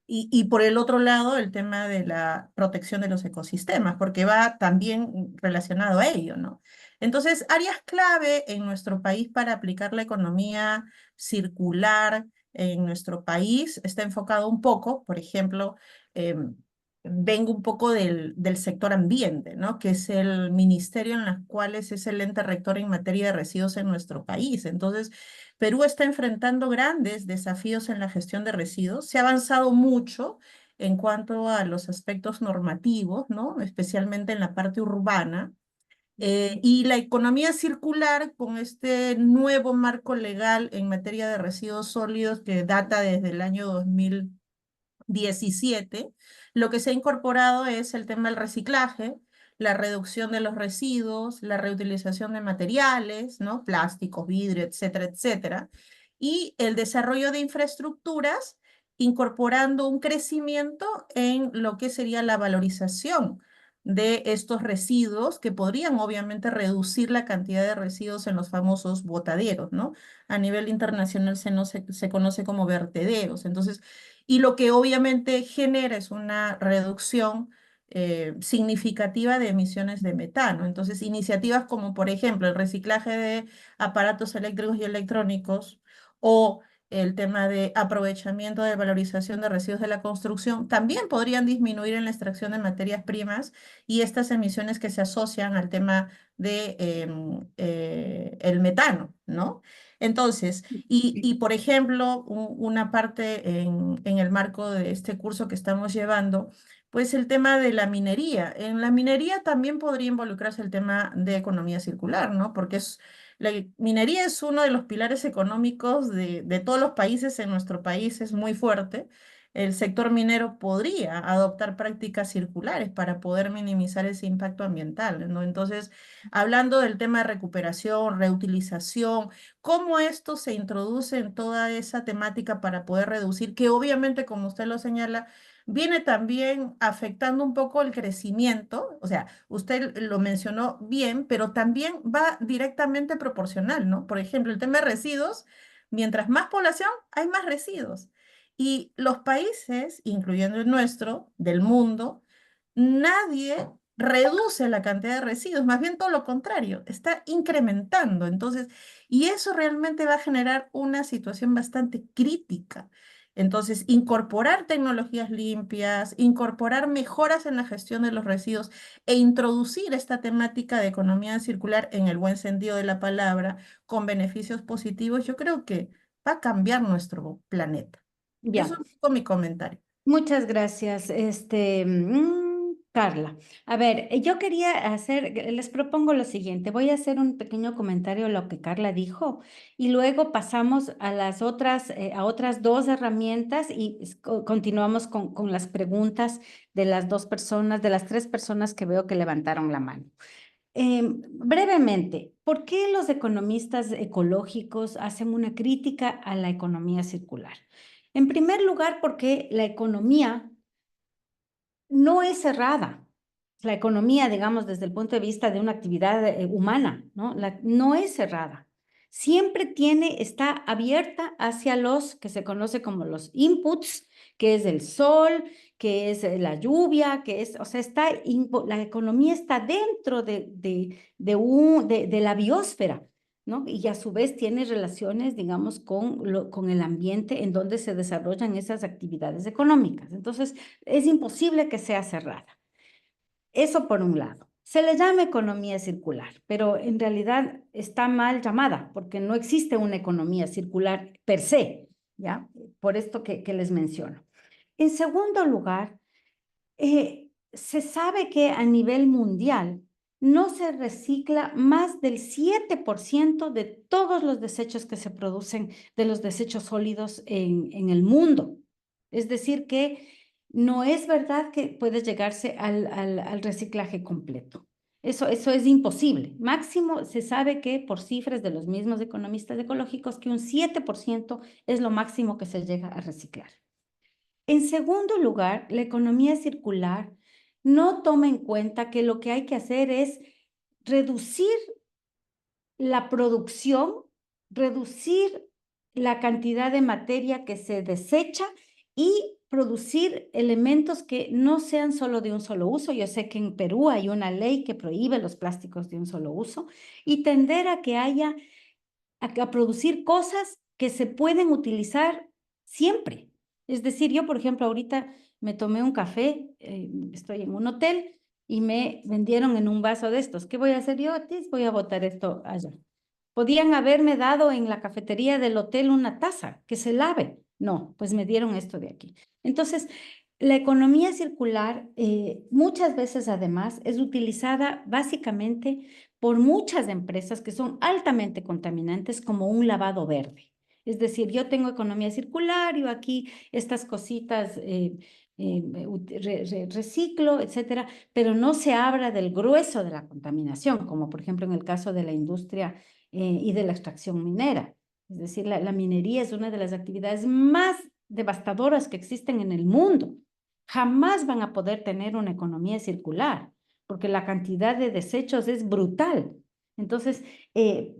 Y por el otro lado, el tema de la protección de los ecosistemas, porque va también relacionado a ello, ¿no? Entonces, áreas clave en nuestro país para aplicar la economía circular en nuestro país está enfocado un poco, por ejemplo, vengo un poco del sector ambiente, ¿no? Que es el ministerio en las cuales es el ente rector en materia de residuos en nuestro país. Entonces, Perú está enfrentando grandes desafíos en la gestión de residuos. Se ha avanzado mucho en cuanto a los aspectos normativos, ¿no? Especialmente en la parte urbana. Y la economía circular con este nuevo marco legal en materia de residuos sólidos que data desde el año 2017, lo que se ha incorporado es el tema del reciclaje, la reducción de los residuos, la reutilización de materiales, ¿no? Plásticos, vidrio, etcétera, etcétera, y el desarrollo de infraestructuras incorporando un crecimiento en lo que sería la valorización de estos residuos que podrían obviamente reducir la cantidad de residuos en los famosos botaderos, ¿no? A nivel internacional se conoce como vertederos. Entonces, y lo que obviamente genera es una reducción significativa de emisiones de metano. Entonces, iniciativas como, por ejemplo, el reciclaje de aparatos eléctricos y electrónicos o el tema de aprovechamiento de valorización de residuos de la construcción, también podrían disminuir en la extracción de materias primas y estas emisiones que se asocian al tema de el metano, ¿no? Entonces, por ejemplo, una parte en el marco de este curso que estamos llevando, pues el tema de la minería. En la minería también podría involucrarse el tema de economía circular, ¿no? Porque la minería es uno de los pilares económicos de todos los países. En nuestro país es muy fuerte. El sector minero podría adoptar prácticas circulares para poder minimizar ese impacto ambiental, ¿no? Entonces, hablando del tema de recuperación, reutilización, cómo esto se introduce en toda esa temática para poder reducir, que obviamente, como usted lo señala, viene también afectando un poco el crecimiento, o sea, usted lo mencionó bien, pero también va directamente proporcional, ¿no? Por ejemplo, el tema de residuos, mientras más población, hay más residuos. Y los países, incluyendo el nuestro, del mundo, nadie reduce la cantidad de residuos, más bien todo lo contrario, está incrementando. Entonces, y eso realmente va a generar una situación bastante crítica. Entonces, incorporar tecnologías limpias, incorporar mejoras en la gestión de los residuos e introducir esta temática de economía circular en el buen sentido de la palabra, con beneficios positivos, yo creo que va a cambiar nuestro planeta. Eso ya. es un poco mi comentario. Muchas gracias, Carla. A ver, yo quería les propongo lo siguiente, voy a hacer un pequeño comentario de lo que Carla dijo y luego pasamos a a otras dos herramientas y continuamos con las preguntas de las dos personas, de las tres personas que veo que levantaron la mano. Brevemente, ¿por qué los economistas ecológicos hacen una crítica a la economía circular? En primer lugar, porque la economía no es cerrada. La economía, digamos, desde el punto de vista de una actividad humana, ¿no? No es cerrada. Siempre está abierta hacia los que se conoce como los inputs, que es el sol, que es la lluvia, o sea, la economía está dentro de la biosfera, ¿no? Y a su vez tiene relaciones, digamos, con el ambiente en donde se desarrollan esas actividades económicas. Entonces, es imposible que sea cerrada. Eso por un lado. Se le llama economía circular, pero en realidad está mal llamada porque no existe una economía circular per se, ¿ya? Por esto que les menciono. En segundo lugar, se sabe que a nivel mundial no se recicla más del 7% de todos los desechos que se producen, de los desechos sólidos en el mundo. Es decir, que no es verdad que puede llegarse al reciclaje completo. Eso es imposible. Máximo se sabe que por cifras de los mismos economistas ecológicos que un 7% es lo máximo que se llega a reciclar. En segundo lugar, la economía circular no toma en cuenta que lo que hay que hacer es reducir la producción, reducir la cantidad de materia que se desecha y producir elementos que no sean solo de un solo uso. Yo sé que en Perú hay una ley que prohíbe los plásticos de un solo uso y tender a que haya, a producir cosas que se pueden utilizar siempre. Es decir, yo, por ejemplo, ahorita me tomé un café, estoy en un hotel y me vendieron en un vaso de estos. ¿Qué voy a hacer yo? Voy a botar esto allá. Podían haberme dado en la cafetería del hotel una taza que se lave. No, pues me dieron esto de aquí. Entonces, la economía circular muchas veces además es utilizada básicamente por muchas empresas que son altamente contaminantes como un lavado verde. Es decir, yo tengo economía circular, yo aquí estas cositas reciclo, etcétera, pero no se habla del grueso de la contaminación, como por ejemplo en el caso de la industria y de la extracción minera. Es decir, la minería es una de las actividades más devastadoras que existen en el mundo. Jamás van a poder tener una economía circular, porque la cantidad de desechos es brutal. Entonces,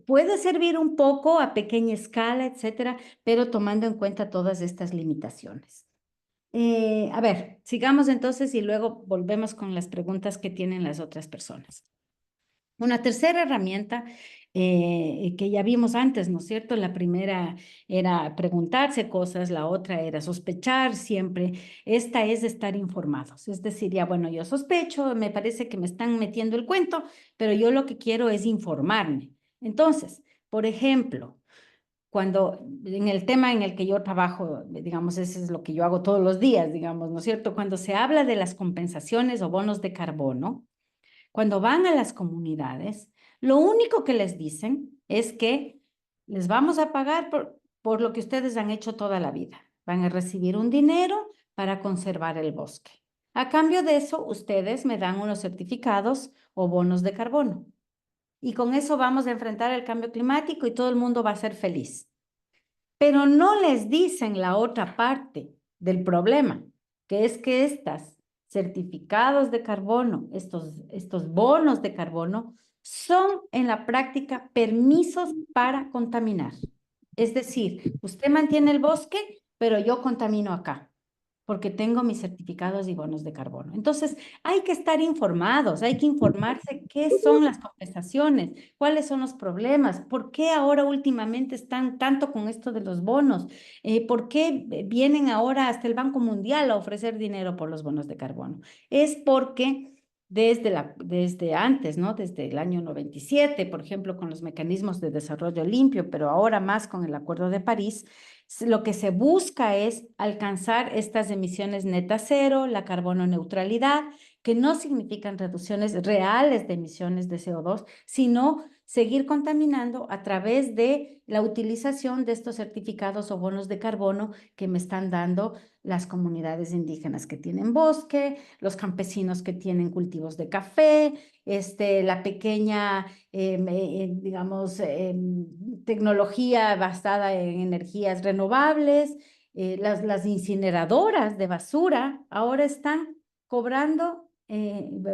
puede servir un poco a pequeña escala, etcétera, pero tomando en cuenta todas estas limitaciones. A ver, sigamos entonces y luego volvemos con las preguntas que tienen las otras personas. Una tercera herramienta que ya vimos antes, ¿no es cierto? La primera era preguntarse cosas, la otra era sospechar siempre. Esta es estar informados. Es decir, ya bueno, yo sospecho, me parece que me están metiendo el cuento, pero yo lo que quiero es informarme. Entonces, por ejemplo, cuando en el tema en el que yo trabajo, digamos, ese es lo que yo hago todos los días, digamos, ¿no es cierto? Cuando se habla de las compensaciones o bonos de carbono, cuando van a las comunidades, lo único que les dicen es que les vamos a pagar por lo que ustedes han hecho toda la vida. Van a recibir un dinero para conservar el bosque. A cambio de eso, ustedes me dan unos certificados o bonos de carbono. Y con eso vamos a enfrentar el cambio climático y todo el mundo va a ser feliz. Pero no les dicen la otra parte del problema, que es que estas certificados de carbono, estos bonos de carbono, son en la práctica permisos para contaminar. Es decir, usted mantiene el bosque, pero yo contamino acá, porque tengo mis certificados y bonos de carbono. Entonces, hay que estar informados, hay que informarse qué son las compensaciones, cuáles son los problemas, por qué ahora últimamente están tanto con esto de los bonos, por qué vienen ahora hasta el Banco Mundial a ofrecer dinero por los bonos de carbono. Es porque desde antes, ¿no? Desde el año 97, por ejemplo, con los mecanismos de desarrollo limpio, pero ahora más con el Acuerdo de París, lo que se busca es alcanzar estas emisiones neta cero, la carbono neutralidad, que no significan reducciones reales de emisiones de CO2, sino seguir contaminando a través de la utilización de estos certificados o bonos de carbono que me están dando las comunidades indígenas que tienen bosque, los campesinos que tienen cultivos de café, la pequeña, digamos, tecnología basada en energías renovables, las incineradoras de basura ahora están cobrando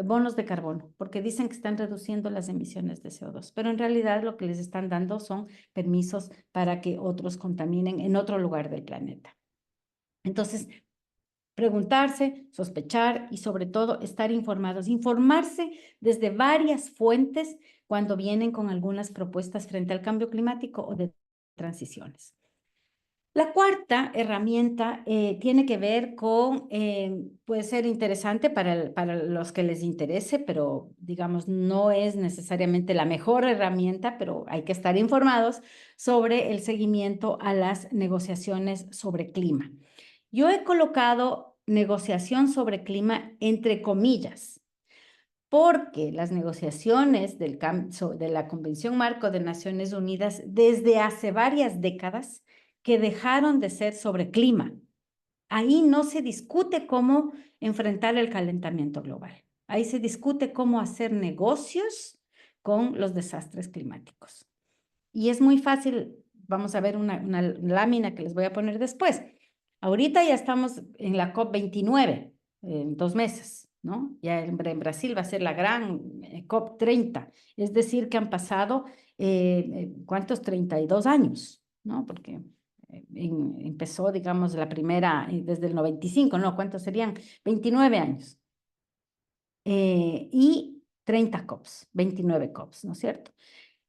bonos de carbono, porque dicen que están reduciendo las emisiones de CO2, pero en realidad lo que les están dando son permisos para que otros contaminen en otro lugar del planeta. Entonces, preguntarse, sospechar y sobre todo estar informados, informarse desde varias fuentes cuando vienen con algunas propuestas frente al cambio climático o de transiciones. La cuarta herramienta tiene que ver con, puede ser interesante para los que les interese, pero digamos no es necesariamente la mejor herramienta, pero hay que estar informados sobre el seguimiento a las negociaciones sobre clima. Yo he colocado negociación sobre clima entre comillas, porque las negociaciones de la Convención Marco de Naciones Unidas desde hace varias décadas que dejaron de ser sobre clima. Ahí no se discute cómo enfrentar el calentamiento global. Ahí se discute cómo hacer negocios con los desastres climáticos. Y es muy fácil, vamos a ver una lámina que les voy a poner después. Ahorita ya estamos en la COP29, en 2 meses, ¿no? Ya en Brasil va a ser la gran COP30, es decir, que han pasado, ¿cuántos? 32 años, ¿no? Porque empezó, digamos, la primera desde el 95, ¿no? ¿Cuántos serían? 29 años. Y 30 COPs, 29 COPs, ¿no es cierto?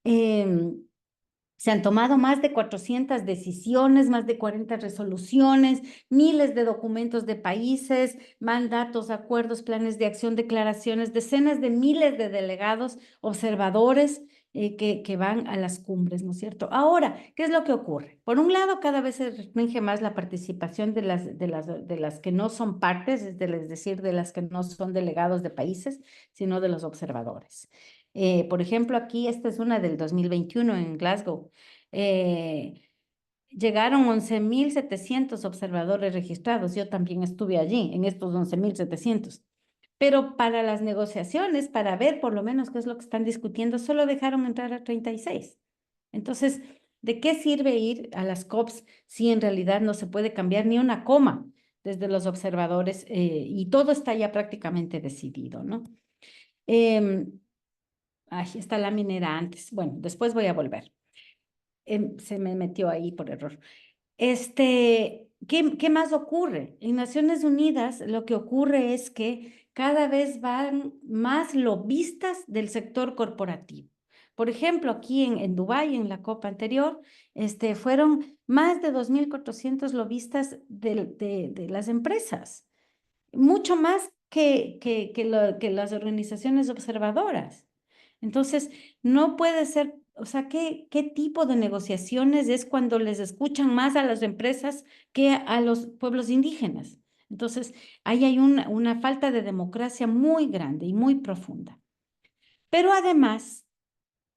Se han tomado más de 400 decisiones, más de 40 resoluciones, miles de documentos de países, mandatos, acuerdos, planes de acción, declaraciones, decenas de miles de delegados, observadores que van a las cumbres, ¿no es cierto? Ahora, ¿qué es lo que ocurre? Por un lado, cada vez se restringe más la participación de las que no son partes, es decir, de las que no son delegados de países, sino de los observadores. Por ejemplo, aquí esta es una del 2021 en Glasgow. Llegaron 11.700 observadores registrados. Yo también estuve allí en estos 11.700. Pero para las negociaciones, para ver por lo menos qué es lo que están discutiendo, solo dejaron entrar a 36. Entonces, ¿de qué sirve ir a las COPs si en realidad no se puede cambiar ni una coma desde los observadores y todo está ya prácticamente decidido, ¿no? Esta lámina era antes. Bueno, después voy a volver. Se me metió ahí por error. ¿Qué más ocurre? En Naciones Unidas lo que ocurre es que cada vez van más lobistas del sector corporativo. Por ejemplo, aquí en Dubái, en la COP anterior, fueron más de 2.400 lobistas de las empresas, mucho más que las organizaciones observadoras. Entonces, no puede ser, o sea, ¿qué tipo de negociaciones es cuando les escuchan más a las empresas que a los pueblos indígenas? Entonces, ahí hay una falta de democracia muy grande y muy profunda. Pero además,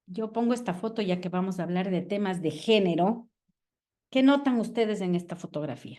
yo pongo esta foto ya que vamos a hablar de temas de género. ¿Qué notan ustedes en esta fotografía?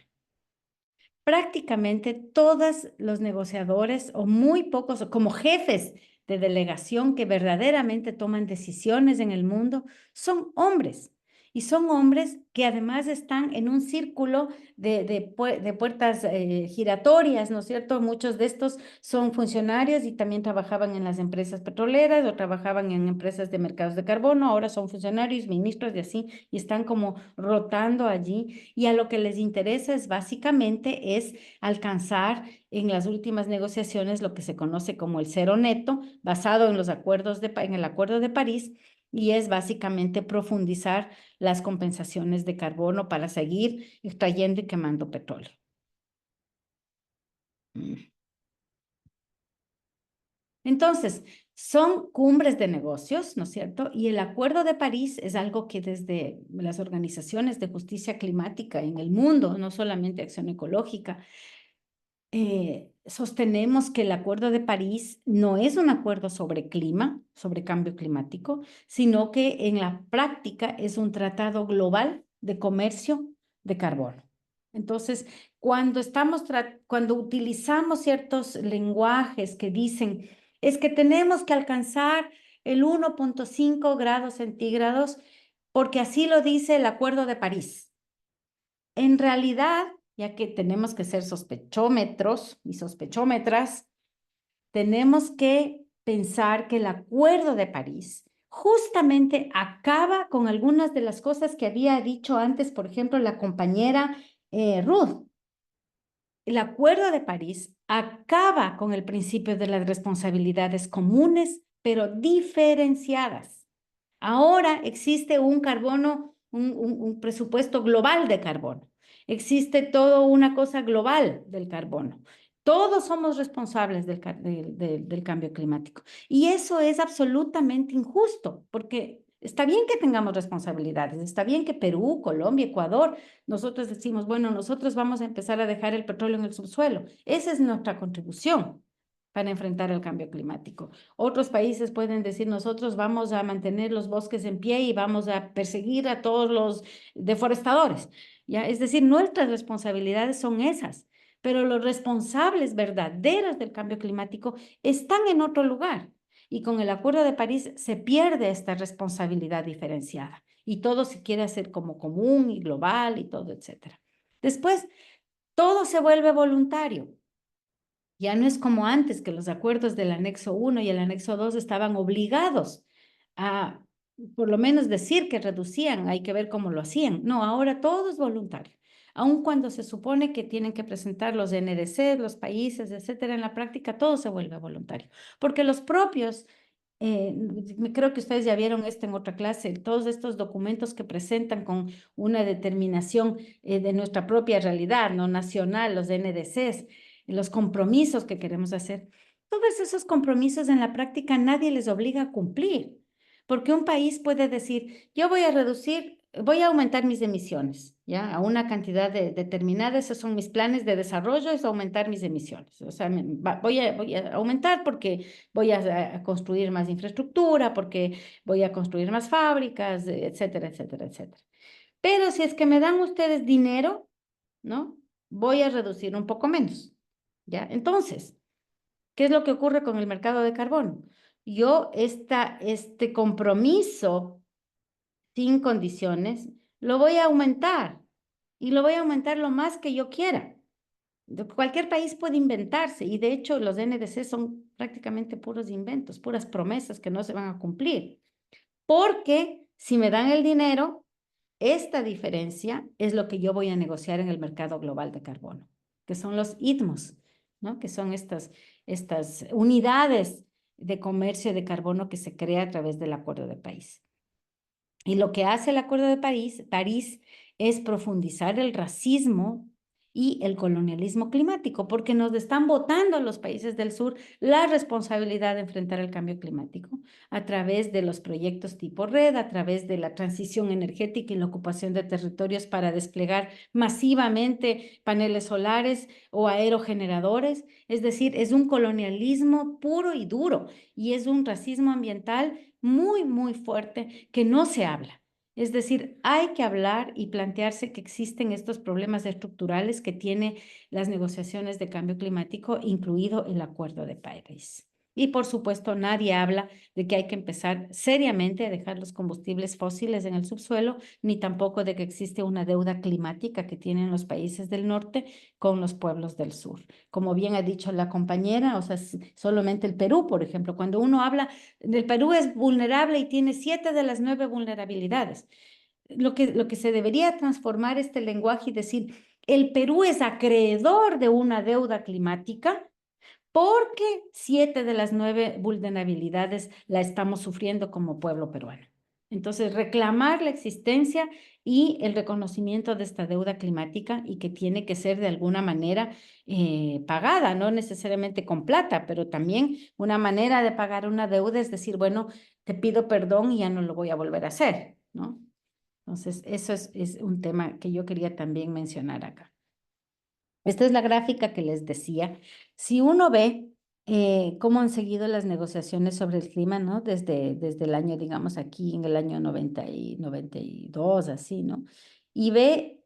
Prácticamente todos los negociadores o muy pocos, como jefes de delegación que verdaderamente toman decisiones en el mundo, son hombres. Y son hombres que además están en un círculo de puertas giratorias, ¿no es cierto? Muchos de estos son funcionarios y también trabajaban en las empresas petroleras o trabajaban en empresas de mercados de carbono, ahora son funcionarios, ministros y así, y están como rotando allí. Y a lo que les interesa es básicamente es alcanzar en las últimas negociaciones lo que se conoce como el cero neto, basado en los acuerdos en el Acuerdo de París, y es básicamente profundizar las compensaciones de carbono para seguir extrayendo y quemando petróleo. Entonces, son cumbres de negocios, ¿no es cierto? Y el Acuerdo de París es algo que desde las organizaciones de justicia climática en el mundo, no solamente Acción Ecológica, sostenemos que el Acuerdo de París no es un acuerdo sobre clima, sobre cambio climático, sino que en la práctica es un tratado global de comercio de carbono. Entonces, cuando utilizamos ciertos lenguajes que dicen es que tenemos que alcanzar el 1.5 grados centígrados porque así lo dice el Acuerdo de París. En realidad, ya que tenemos que ser sospechómetros y sospechómetras, tenemos que pensar que el Acuerdo de París justamente acaba con algunas de las cosas que había dicho antes, por ejemplo, la compañera Ruth. El Acuerdo de París acaba con el principio de las responsabilidades comunes, pero diferenciadas. Ahora existe un presupuesto global de carbono. existe toda una cosa global del carbono. Todos somos responsables del cambio climático. Y eso es absolutamente injusto, porque está bien que tengamos responsabilidades, está bien que Perú, Colombia, Ecuador, nosotros decimos, bueno, nosotros vamos a empezar a dejar el petróleo en el subsuelo. Esa es nuestra contribución para enfrentar el cambio climático. Otros países pueden decir, nosotros vamos a mantener los bosques en pie y vamos a perseguir a todos los deforestadores. ¿Ya? Es decir, nuestras responsabilidades son esas, pero los responsables verdaderos del cambio climático están en otro lugar. Y con el Acuerdo de París se pierde esta responsabilidad diferenciada y todo se quiere hacer como común y global y todo, etcétera. Después, todo se vuelve voluntario. Ya no es como antes, que los acuerdos del anexo 1 y el anexo 2 estaban obligados a, por lo menos, decir que reducían, hay que ver cómo lo hacían. No, ahora todo es voluntario. Aun cuando se supone que tienen que presentar los NDC, los países, etcétera, en la práctica todo se vuelve voluntario. Porque los propios, creo que ustedes ya vieron esto en otra clase, todos estos documentos que presentan con una determinación de nuestra propia realidad, no nacional, los NDCs, los compromisos que queremos hacer. Todos esos compromisos en la práctica nadie les obliga a cumplir, porque un país puede decir, yo voy a reducir, voy a aumentar mis emisiones, ¿ya? A una cantidad determinada, esos son mis planes de desarrollo, es aumentar mis emisiones. O sea, voy a aumentar porque voy a construir más infraestructura, porque voy a construir más fábricas, etcétera, etcétera, etcétera. Pero si es que me dan ustedes dinero, ¿no? Voy a reducir un poco menos. ¿Ya? Entonces, ¿qué es lo que ocurre con el mercado de carbono? Yo este compromiso sin condiciones lo voy a aumentar y lo voy a aumentar lo más que yo quiera. Cualquier país puede inventarse y de hecho los NDC son prácticamente puros inventos, puras promesas que no se van a cumplir. Porque si me dan el dinero, esta diferencia es lo que yo voy a negociar en el mercado global de carbono, que son los ITMOs, ¿no? Que son estas unidades de comercio de carbono que se crea a través del Acuerdo de París. Y lo que hace el Acuerdo de París es profundizar el racismo y el colonialismo climático, porque nos están botando a los países del sur la responsabilidad de enfrentar el cambio climático a través de los proyectos tipo red, a través de la transición energética y la ocupación de territorios para desplegar masivamente paneles solares o aerogeneradores. Es decir, es un colonialismo puro y duro y es un racismo ambiental muy, muy fuerte que no se habla. Es decir, hay que hablar y plantearse que existen estos problemas estructurales que tiene las negociaciones de cambio climático, incluido el Acuerdo de París. Y por supuesto, nadie habla de que hay que empezar seriamente a dejar los combustibles fósiles en el subsuelo, ni tampoco de que existe una deuda climática que tienen los países del norte con los pueblos del sur. Como bien ha dicho la compañera, o sea, solamente el Perú, por ejemplo, cuando uno habla, el Perú es vulnerable y tiene 7 de las 9 vulnerabilidades. Lo que se debería transformar este lenguaje y decir, el Perú es acreedor de una deuda climática porque 7 de las 9 vulnerabilidades la estamos sufriendo como pueblo peruano. Entonces, reclamar la existencia y el reconocimiento de esta deuda climática y que tiene que ser de alguna manera pagada, no necesariamente con plata, pero también una manera de pagar una deuda es decir, bueno, te pido perdón y ya no lo voy a volver a hacer, ¿no? Entonces, eso es un tema que yo quería también mencionar acá. Esta es la gráfica que les decía. Si uno ve cómo han seguido las negociaciones sobre el clima, ¿no? Desde el año, digamos, aquí en el año 92, así, ¿no? Y ve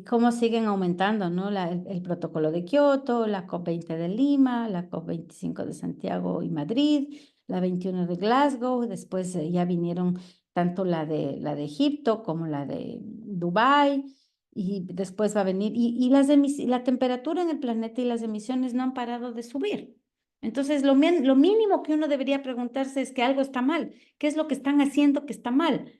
cómo siguen aumentando, ¿no? El protocolo de Kioto, la COP20 de Lima, la COP25 de Santiago y Madrid, la 21 de Glasgow, después ya vinieron tanto la de Egipto como la de Dubái, y después va a venir, y la temperatura en el planeta y las emisiones no han parado de subir. Entonces, lo mínimo que uno debería preguntarse es que algo está mal. ¿Qué es lo que están haciendo que está mal?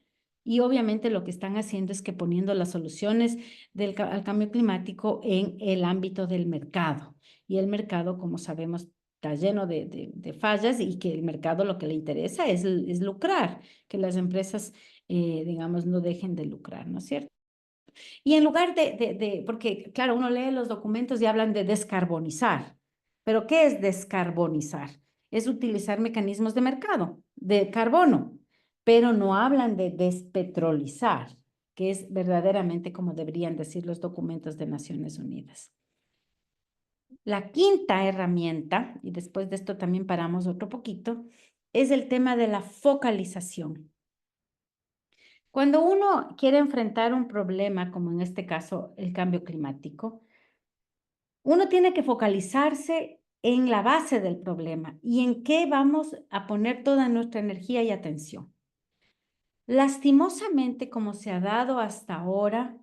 Y obviamente lo que están haciendo es que poniendo las soluciones al cambio climático en el ámbito del mercado. Y el mercado, como sabemos, está lleno de fallas y que el mercado lo que le interesa es lucrar, que las empresas, digamos, no dejen de lucrar, ¿no es cierto? Y en lugar porque claro, uno lee los documentos y hablan de descarbonizar, pero ¿qué es descarbonizar? Es utilizar mecanismos de mercado, de carbono, pero no hablan de despetrolizar, que es verdaderamente como deberían decir los documentos de Naciones Unidas. La quinta herramienta, y después de esto también paramos otro poquito, es el tema de la focalización. Cuando uno quiere enfrentar un problema, como en este caso el cambio climático, uno tiene que focalizarse en la base del problema y en qué vamos a poner toda nuestra energía y atención. Lastimosamente, como se ha dado hasta ahora,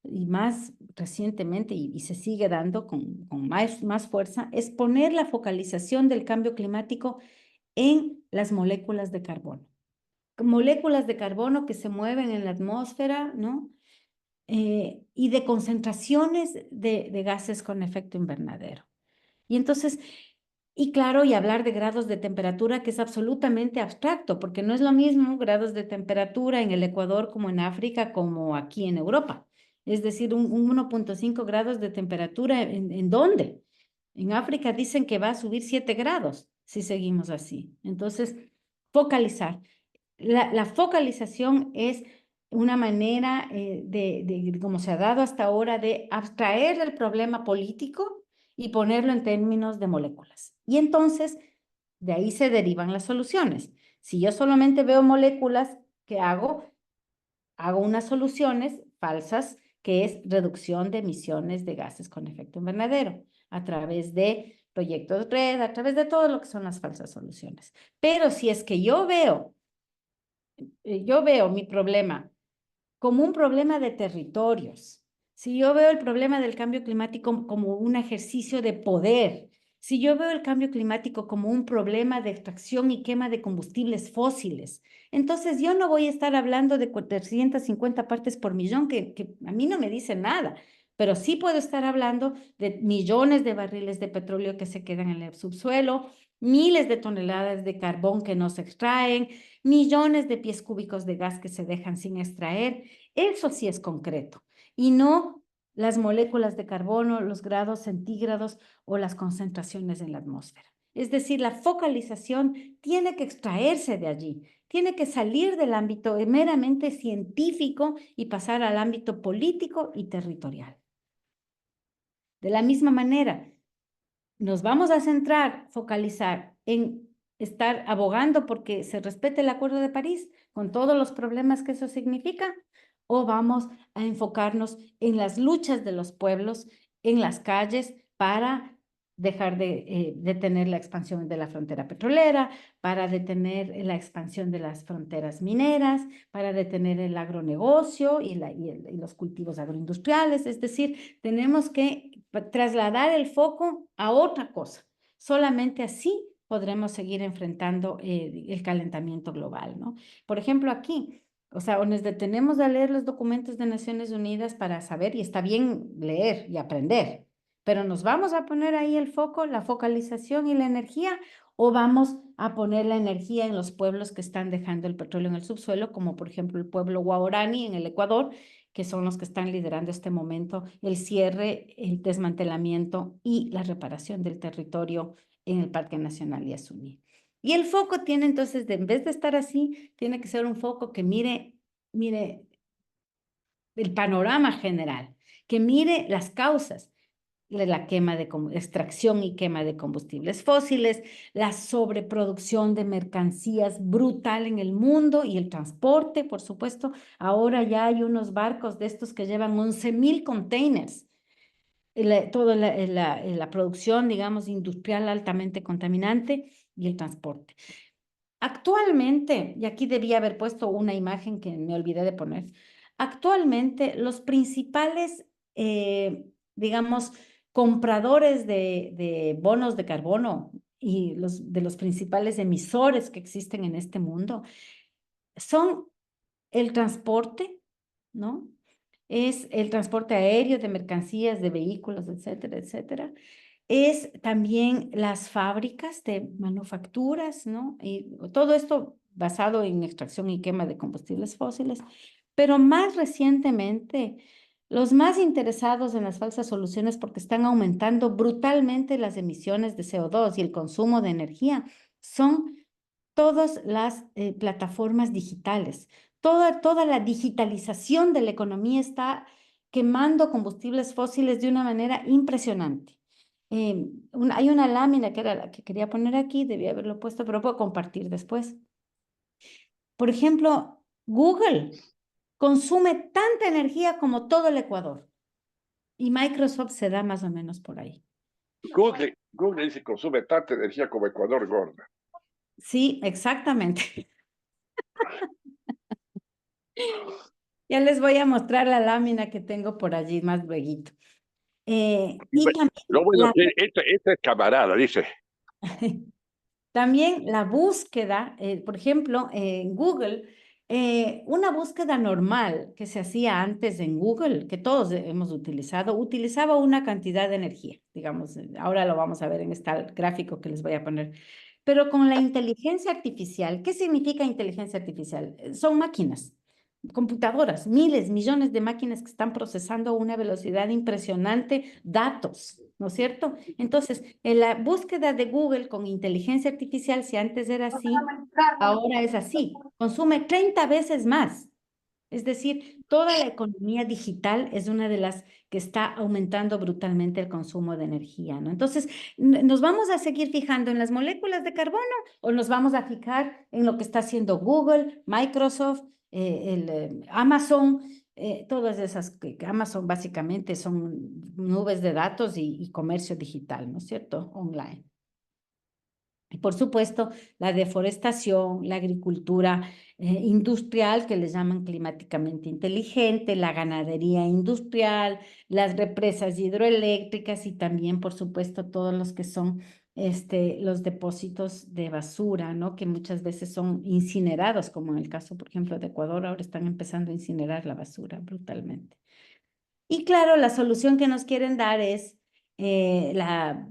y más recientemente, y se sigue dando con más fuerza, es poner la focalización del cambio climático en las moléculas de carbono. Moléculas de carbono que se mueven en la atmósfera, ¿no? Y de concentraciones de gases con efecto invernadero. Y entonces, y claro, y hablar de grados de temperatura que es absolutamente abstracto, porque no es lo mismo grados de temperatura en el Ecuador como en África, como aquí en Europa. Es decir, un 1.5 grados de temperatura, ¿en dónde? En África dicen que va a subir 7 grados si seguimos así. Entonces, focalizar. La focalización es una manera como se ha dado hasta ahora, de abstraer el problema político y ponerlo en términos de moléculas. Y entonces, de ahí se derivan las soluciones. Si yo solamente veo moléculas, ¿qué hago? Hago unas soluciones falsas, que es reducción de emisiones de gases con efecto invernadero, a través de proyectos red, a través de todo lo que son las falsas soluciones. Pero si es que yo veo mi problema como un problema de territorios, si yo veo el problema del cambio climático como un ejercicio de poder, si yo veo el cambio climático como un problema de extracción y quema de combustibles fósiles, entonces yo no voy a estar hablando de 450 partes por millón, que a mí no me dice nada, pero sí puedo estar hablando de millones de barriles de petróleo que se quedan en el subsuelo, miles de toneladas de carbón que no se extraen, millones de pies cúbicos de gas que se dejan sin extraer. Eso sí es concreto, y no las moléculas de carbono, los grados centígrados o las concentraciones en la atmósfera. Es decir, la focalización tiene que extraerse de allí, tiene que salir del ámbito meramente científico y pasar al ámbito político y territorial. De la misma manera, nos vamos a centrar, focalizar en estar abogando porque se respete el Acuerdo de París con todos los problemas que eso significa, o vamos a enfocarnos en las luchas de los pueblos en las calles para dejar de detener la expansión de la frontera petrolera, para detener la expansión de las fronteras mineras, para detener el agronegocio y los cultivos agroindustriales. Es decir, tenemos que trasladar el foco a otra cosa. Solamente así podremos seguir enfrentando el calentamiento global, ¿no? Por ejemplo, aquí, o sea, nos detenemos a leer los documentos de Naciones Unidas para saber, y está bien leer y aprender, pero ¿nos vamos a poner ahí el foco, la focalización y la energía, o vamos a poner la energía en los pueblos que están dejando el petróleo en el subsuelo, como por ejemplo el pueblo Guarani en el Ecuador, que son los que están liderando este momento, el cierre, el desmantelamiento y la reparación del territorio en el Parque Nacional Yasuní? Y el foco tiene entonces, en vez de estar así, tiene que ser un foco que mire el panorama general, que mire las causas de la extracción y quema de combustibles fósiles, la sobreproducción de mercancías brutal en el mundo y el transporte, por supuesto. Ahora ya hay unos barcos de estos que llevan 11,000 containers. Toda la producción, digamos, industrial altamente contaminante y el transporte. Actualmente, y aquí debía haber puesto una imagen que me olvidé de poner, actualmente los principales, digamos, compradores de bonos de carbono y de los principales emisores que existen en este mundo son el transporte, ¿no? Es el transporte aéreo de mercancías, de vehículos, etcétera, etcétera. Es también las fábricas de manufacturas, ¿no? Y todo esto basado en extracción y quema de combustibles fósiles. Pero más recientemente, Los más interesados en las falsas soluciones porque están aumentando brutalmente las emisiones de CO2 y el consumo de energía son todas las plataformas digitales. Toda la digitalización de la economía está quemando combustibles fósiles de una manera impresionante. Hay una lámina que era la que quería poner aquí, debía haberlo puesto, pero puedo compartir después. Por ejemplo, Google consume tanta energía como todo el Ecuador y Microsoft se da más o menos por ahí. Google dice que consume tanta energía como Ecuador, gorda. Sí, exactamente. Ya les voy a mostrar la lámina que tengo por allí más luego. Y también Lo bueno la, que esta es camarada, dice. también la búsqueda, por ejemplo, en Google, una búsqueda normal que se hacía antes en Google, que todos hemos utilizado, utilizaba una cantidad de energía, digamos, ahora lo vamos a ver en este gráfico que les voy a poner. Pero con la inteligencia artificial, ¿qué significa inteligencia artificial? Son máquinas, computadoras, miles, millones de máquinas que están procesando a una velocidad impresionante datos, ¿no es cierto? Entonces, en la búsqueda de Google con inteligencia artificial, si antes era así, ahora es así, consume 30 veces más. Es decir, toda la economía digital es una de las que está aumentando brutalmente el consumo de energía, ¿no? Entonces, ¿nos vamos a seguir fijando en las moléculas de carbono o nos vamos a fijar en lo que está haciendo Google, Microsoft, Amazon? Todas esas, que Amazon básicamente son nubes de datos y comercio digital, ¿no es cierto? Online. Y por supuesto, la deforestación, la agricultura industrial, que les llaman climáticamente inteligente, la ganadería industrial, las represas hidroeléctricas y también, por supuesto, todos los que son los depósitos de basura, ¿no? Que muchas veces son incinerados, como en el caso, por ejemplo, de Ecuador, ahora están empezando a incinerar la basura brutalmente. Y claro, la solución que nos quieren dar es la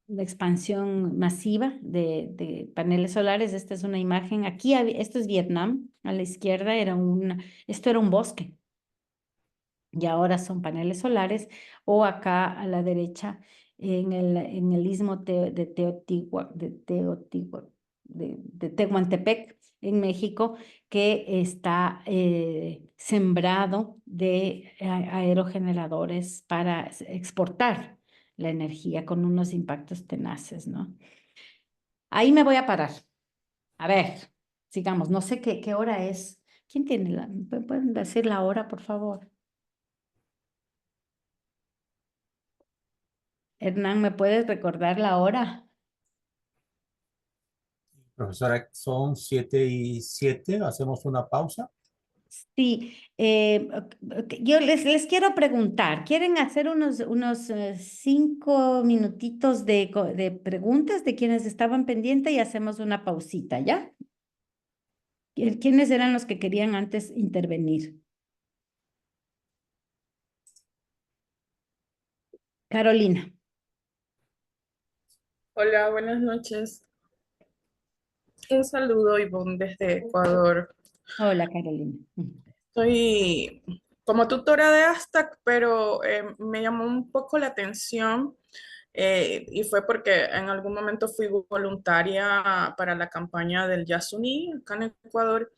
expansión masiva de paneles solares. Esta es una imagen. Aquí, esto es Vietnam. A la izquierda esto era un bosque y ahora son paneles solares. O acá a la derecha, en el istmo de Tehuantepec, en México, que está sembrado de aerogeneradores para exportar la energía con unos impactos tenaces, ¿no? Ahí me voy a parar. A ver, sigamos. No sé qué hora es. ¿Quién tiene ¿me pueden decir la hora, por favor? Hernán, ¿me puedes recordar la hora? Profesora, son 7:07, hacemos una pausa. Sí, yo les quiero preguntar, ¿quieren hacer unos 5 minutitos de preguntas de quienes estaban pendientes y hacemos una pausita, ¿ya? ¿Quiénes eran los que querían antes intervenir? Carolina. Hola, buenas noches. Un saludo, Ivonne, desde Ecuador. Hola, Carolina. Soy como tutora de Aztac, pero me llamó un poco la atención y fue porque en algún momento fui voluntaria para la campaña del Yasuní acá en Ecuador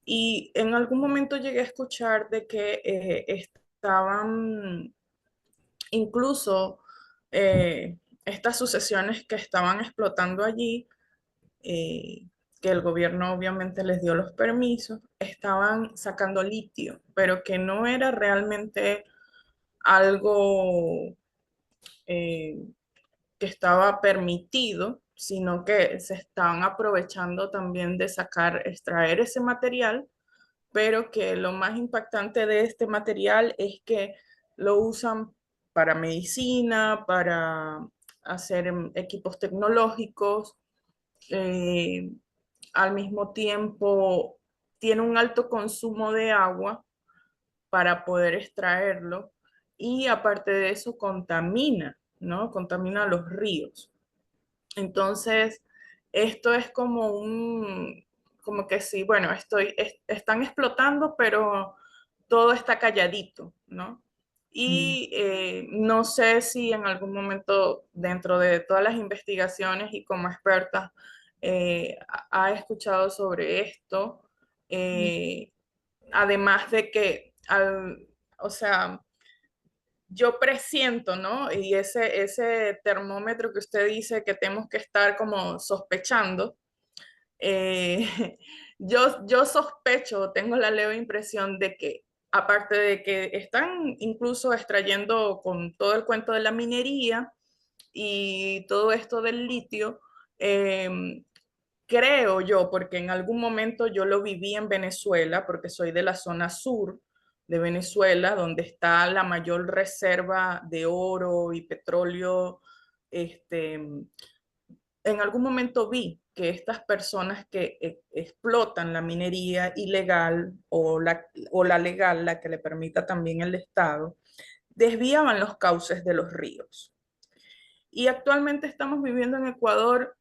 y en algún momento llegué a escuchar de que estaban incluso estas sucesiones que estaban explotando allí, eh, que el gobierno obviamente les dio los permisos, estaban sacando litio, pero que no era realmente algo eh, que estaba permitido, sino que se estaban aprovechando también de extraer ese material, pero que lo más impactante de este material es que lo usan para medicina, para hacer equipos tecnológicos, eh, al mismo tiempo tiene un alto consumo de agua para poder extraerlo y aparte de eso contamina, ¿no? Contamina los ríos. Entonces, esto es como que sí, bueno, están explotando, pero todo está calladito, ¿no? Y no sé si en algún momento dentro de todas las investigaciones y como experta ha escuchado sobre esto. Además de que, o sea, yo presiento, ¿no? Y ese termómetro que usted dice que tenemos que estar como sospechando, eh, yo sospecho, tengo la leve impresión de que, aparte de que están incluso extrayendo con todo el cuento de la minería y todo esto del litio, creo yo, porque en algún momento yo lo viví en Venezuela, porque soy de la zona sur de Venezuela, donde está la mayor reserva de oro y petróleo. En algún momento vi que estas personas que explotan la minería ilegal o la legal, la que le permita también el Estado, desviaban los cauces de los ríos. Y actualmente estamos viviendo en Ecuador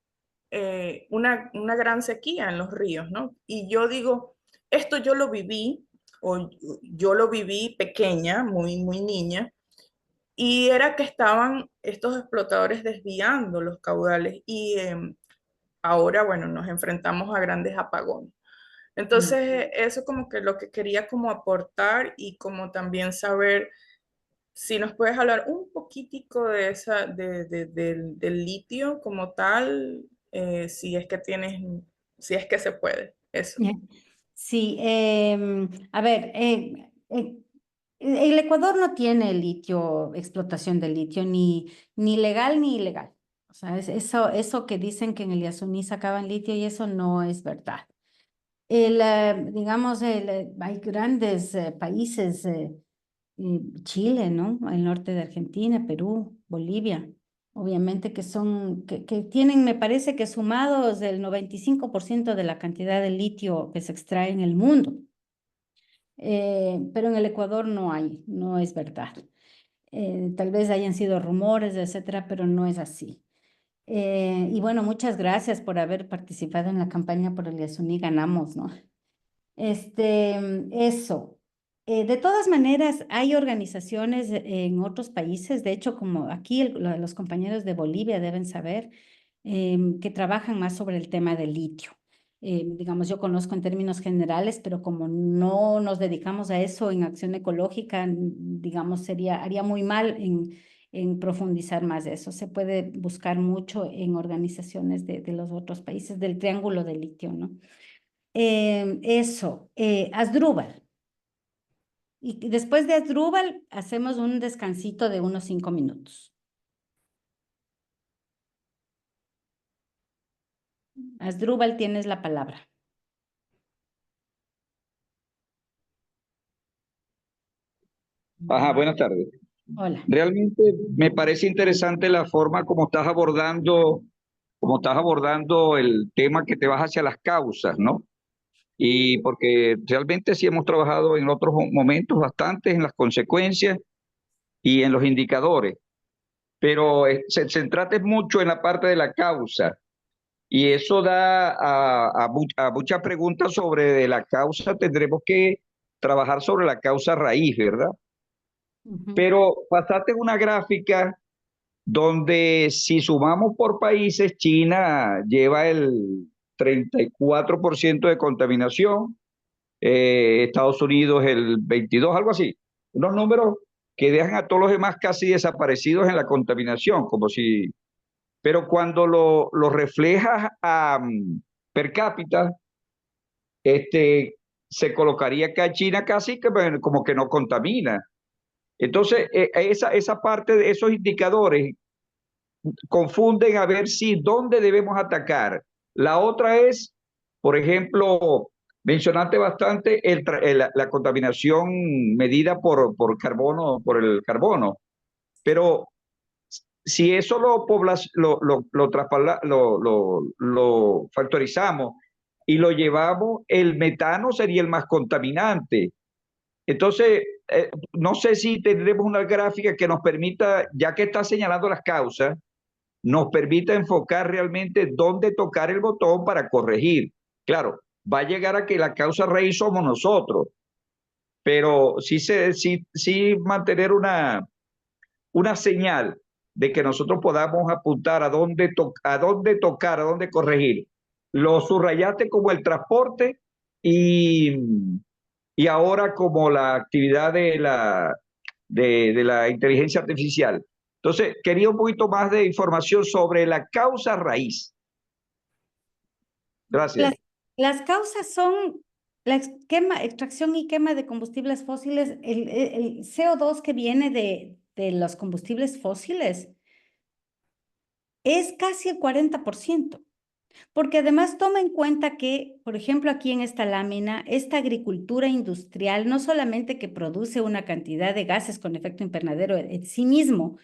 una gran sequía en los ríos, ¿no? Y yo digo, esto yo lo viví, o yo lo viví pequeña, muy niña, y era que estaban estos explotadores desviando los caudales y ahora, bueno, nos enfrentamos a grandes apagones. Entonces, eso como que lo que quería como aportar y como también saber si nos puedes hablar un poquitico de del litio como tal, si es que tienes, si es que se puede, eso. Sí, a ver, el Ecuador no tiene litio, explotación de litio, ni legal ni ilegal. O sea, eso que dicen que en el Yasuní sacaban litio y eso no es verdad. Digamos, hay grandes países, Chile, ¿no? El norte de Argentina, Perú, Bolivia, obviamente que tienen, me parece que sumados el 95% de la cantidad de litio que se extrae en el mundo. Pero en el Ecuador no hay, no es verdad. Tal vez hayan sido rumores, etcétera, pero no es así. Y bueno, muchas gracias por haber participado en la campaña por el Yasuní, ganamos, ¿no? Eso. De todas maneras, hay organizaciones en otros países, de hecho, como aquí los compañeros de Bolivia deben saber, que trabajan más sobre el tema del litio. Digamos, yo conozco en términos generales, pero como no nos dedicamos a eso en acción ecológica, digamos, haría muy mal en profundizar más de eso. Se puede buscar mucho en organizaciones de los otros países del triángulo del litio, ¿no? Asdrúbal. Y después de Asdrúbal hacemos un descansito de unos 5 minutos. Asdrúbal, tienes la palabra. Ajá, buenas tardes. Hola. Realmente me parece interesante la forma como estás abordando el tema que te vas hacia las causas, ¿no? Y porque realmente sí hemos trabajado en otros momentos bastante en las consecuencias y en los indicadores, pero se centrate mucho en la parte de la causa. Y eso da a muchas preguntas sobre de la causa. Tendremos que trabajar sobre la causa raíz, ¿verdad? Pero pasaste una gráfica donde si sumamos por países, China lleva el 34% de contaminación, Estados Unidos el 22%, algo así. Unos números que dejan a todos los demás casi desaparecidos en la contaminación, como si... Pero cuando lo reflejas per cápita, se colocaría que China casi que, bueno, como que no contamina. Entonces, esa parte de esos indicadores confunden a ver si dónde debemos atacar. La otra es, por ejemplo, mencionaste bastante la contaminación medida por carbono, por el carbono, pero si eso lo factorizamos y lo llevamos, el metano sería el más contaminante. Entonces, no sé si tendremos una gráfica que nos permita, ya que está señalando las causas, nos permita enfocar realmente dónde tocar el botón para corregir. Claro, va a llegar a que la causa raíz somos nosotros, pero sí mantener una señal de que nosotros podamos apuntar a dónde tocar, a dónde corregir. Lo subrayaste como el transporte y, y ahora como la actividad de la inteligencia artificial. Entonces, quería un poquito más de información sobre la causa raíz. Gracias. Las causas son la extracción y quema de combustibles fósiles, el CO2 que viene de los combustibles fósiles es casi el 40%. Porque además toma en cuenta que, por ejemplo, aquí en esta lámina, esta agricultura industrial no solamente que produce una cantidad de gases con efecto invernadero en sí mismo,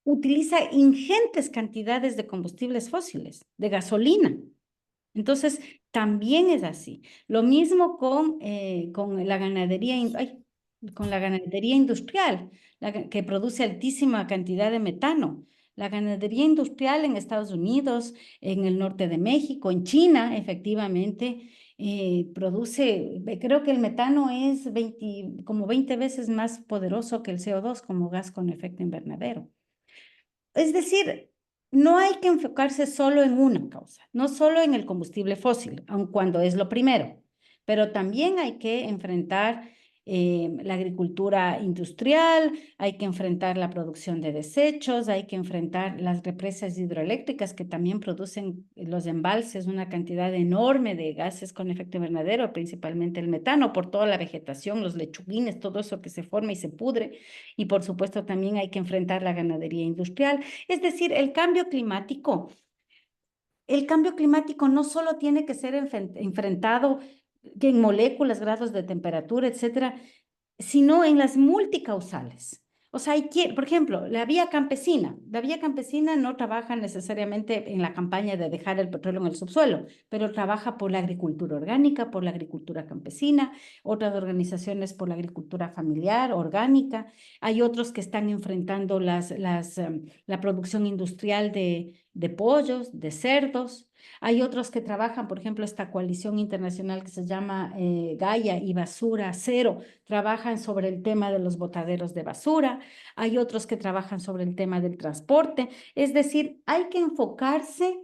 utiliza ingentes cantidades de combustibles fósiles, de gasolina. Entonces, también es así. Lo mismo con la ganadería, con la ganadería industrial, que produce altísima cantidad de metano. La ganadería industrial en Estados Unidos, en el norte de México, en China, efectivamente, produce, creo que el metano es como 20 veces más poderoso que el CO2 como gas con efecto invernadero. Es decir, no hay que enfocarse solo en una causa, no solo en el combustible fósil, aun cuando es lo primero, pero también hay que enfrentar la agricultura industrial, hay que enfrentar la producción de desechos, hay que enfrentar las represas hidroeléctricas que también producen los embalses una cantidad enorme de gases con efecto invernadero, principalmente el metano, por toda la vegetación, los lechuguines, todo eso que se forma y se pudre. Y por supuesto también hay que enfrentar la ganadería industrial. Es decir, el cambio climático no solo tiene que ser enfrentado en moléculas, grados de temperatura, etcétera, sino en las multicausales. O sea, por ejemplo, la vía campesina no trabaja necesariamente en la campaña de dejar el petróleo en el subsuelo, pero trabaja por la agricultura orgánica, por la agricultura campesina, otras organizaciones por la agricultura familiar, orgánica. Hay otros que están enfrentando la producción industrial de pollos, de cerdos. Hay otros que trabajan, por ejemplo, esta coalición internacional que se llama Gaia y Basura Cero, trabajan sobre el tema de los botaderos de basura. Hay otros que trabajan sobre el tema del transporte. Es decir, hay que enfocarse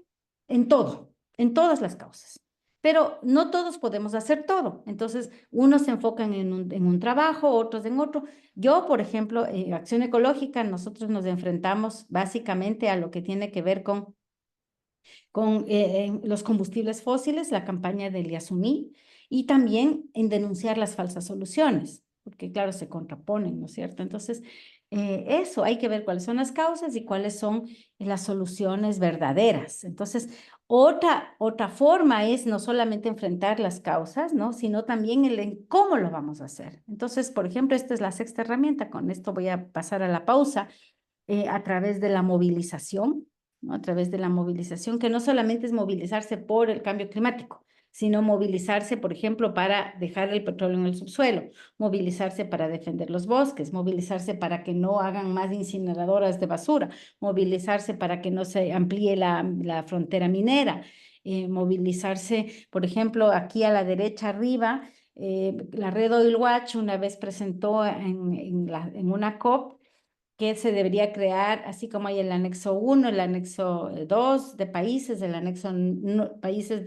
en todo, en todas las causas. Pero no todos podemos hacer todo. Entonces, unos se enfocan en un trabajo, otros en otro. Yo, por ejemplo, en Acción Ecológica, nosotros nos enfrentamos básicamente a lo que tiene que ver con los combustibles fósiles, la campaña del Yasumí, y también en denunciar las falsas soluciones, porque claro, se contraponen, ¿no es cierto? Entonces, eso, hay que ver cuáles son las causas y cuáles son las soluciones verdaderas. Entonces, otra forma es no solamente enfrentar las causas, ¿no? Sino también en cómo lo vamos a hacer. Entonces, por ejemplo, esta es la sexta herramienta, con esto voy a pasar a la pausa, a través de la movilización, ¿no? A través de la movilización, que no solamente es movilizarse por el cambio climático, sino movilizarse, por ejemplo, para dejar el petróleo en el subsuelo, movilizarse para defender los bosques, movilizarse para que no hagan más incineradoras de basura, movilizarse para que no se amplíe la frontera minera, movilizarse, por ejemplo, aquí a la derecha arriba, la red Oil Watch una vez presentó en una COP que se debería crear, así como hay el anexo 1, el anexo 2 de países, el anexo países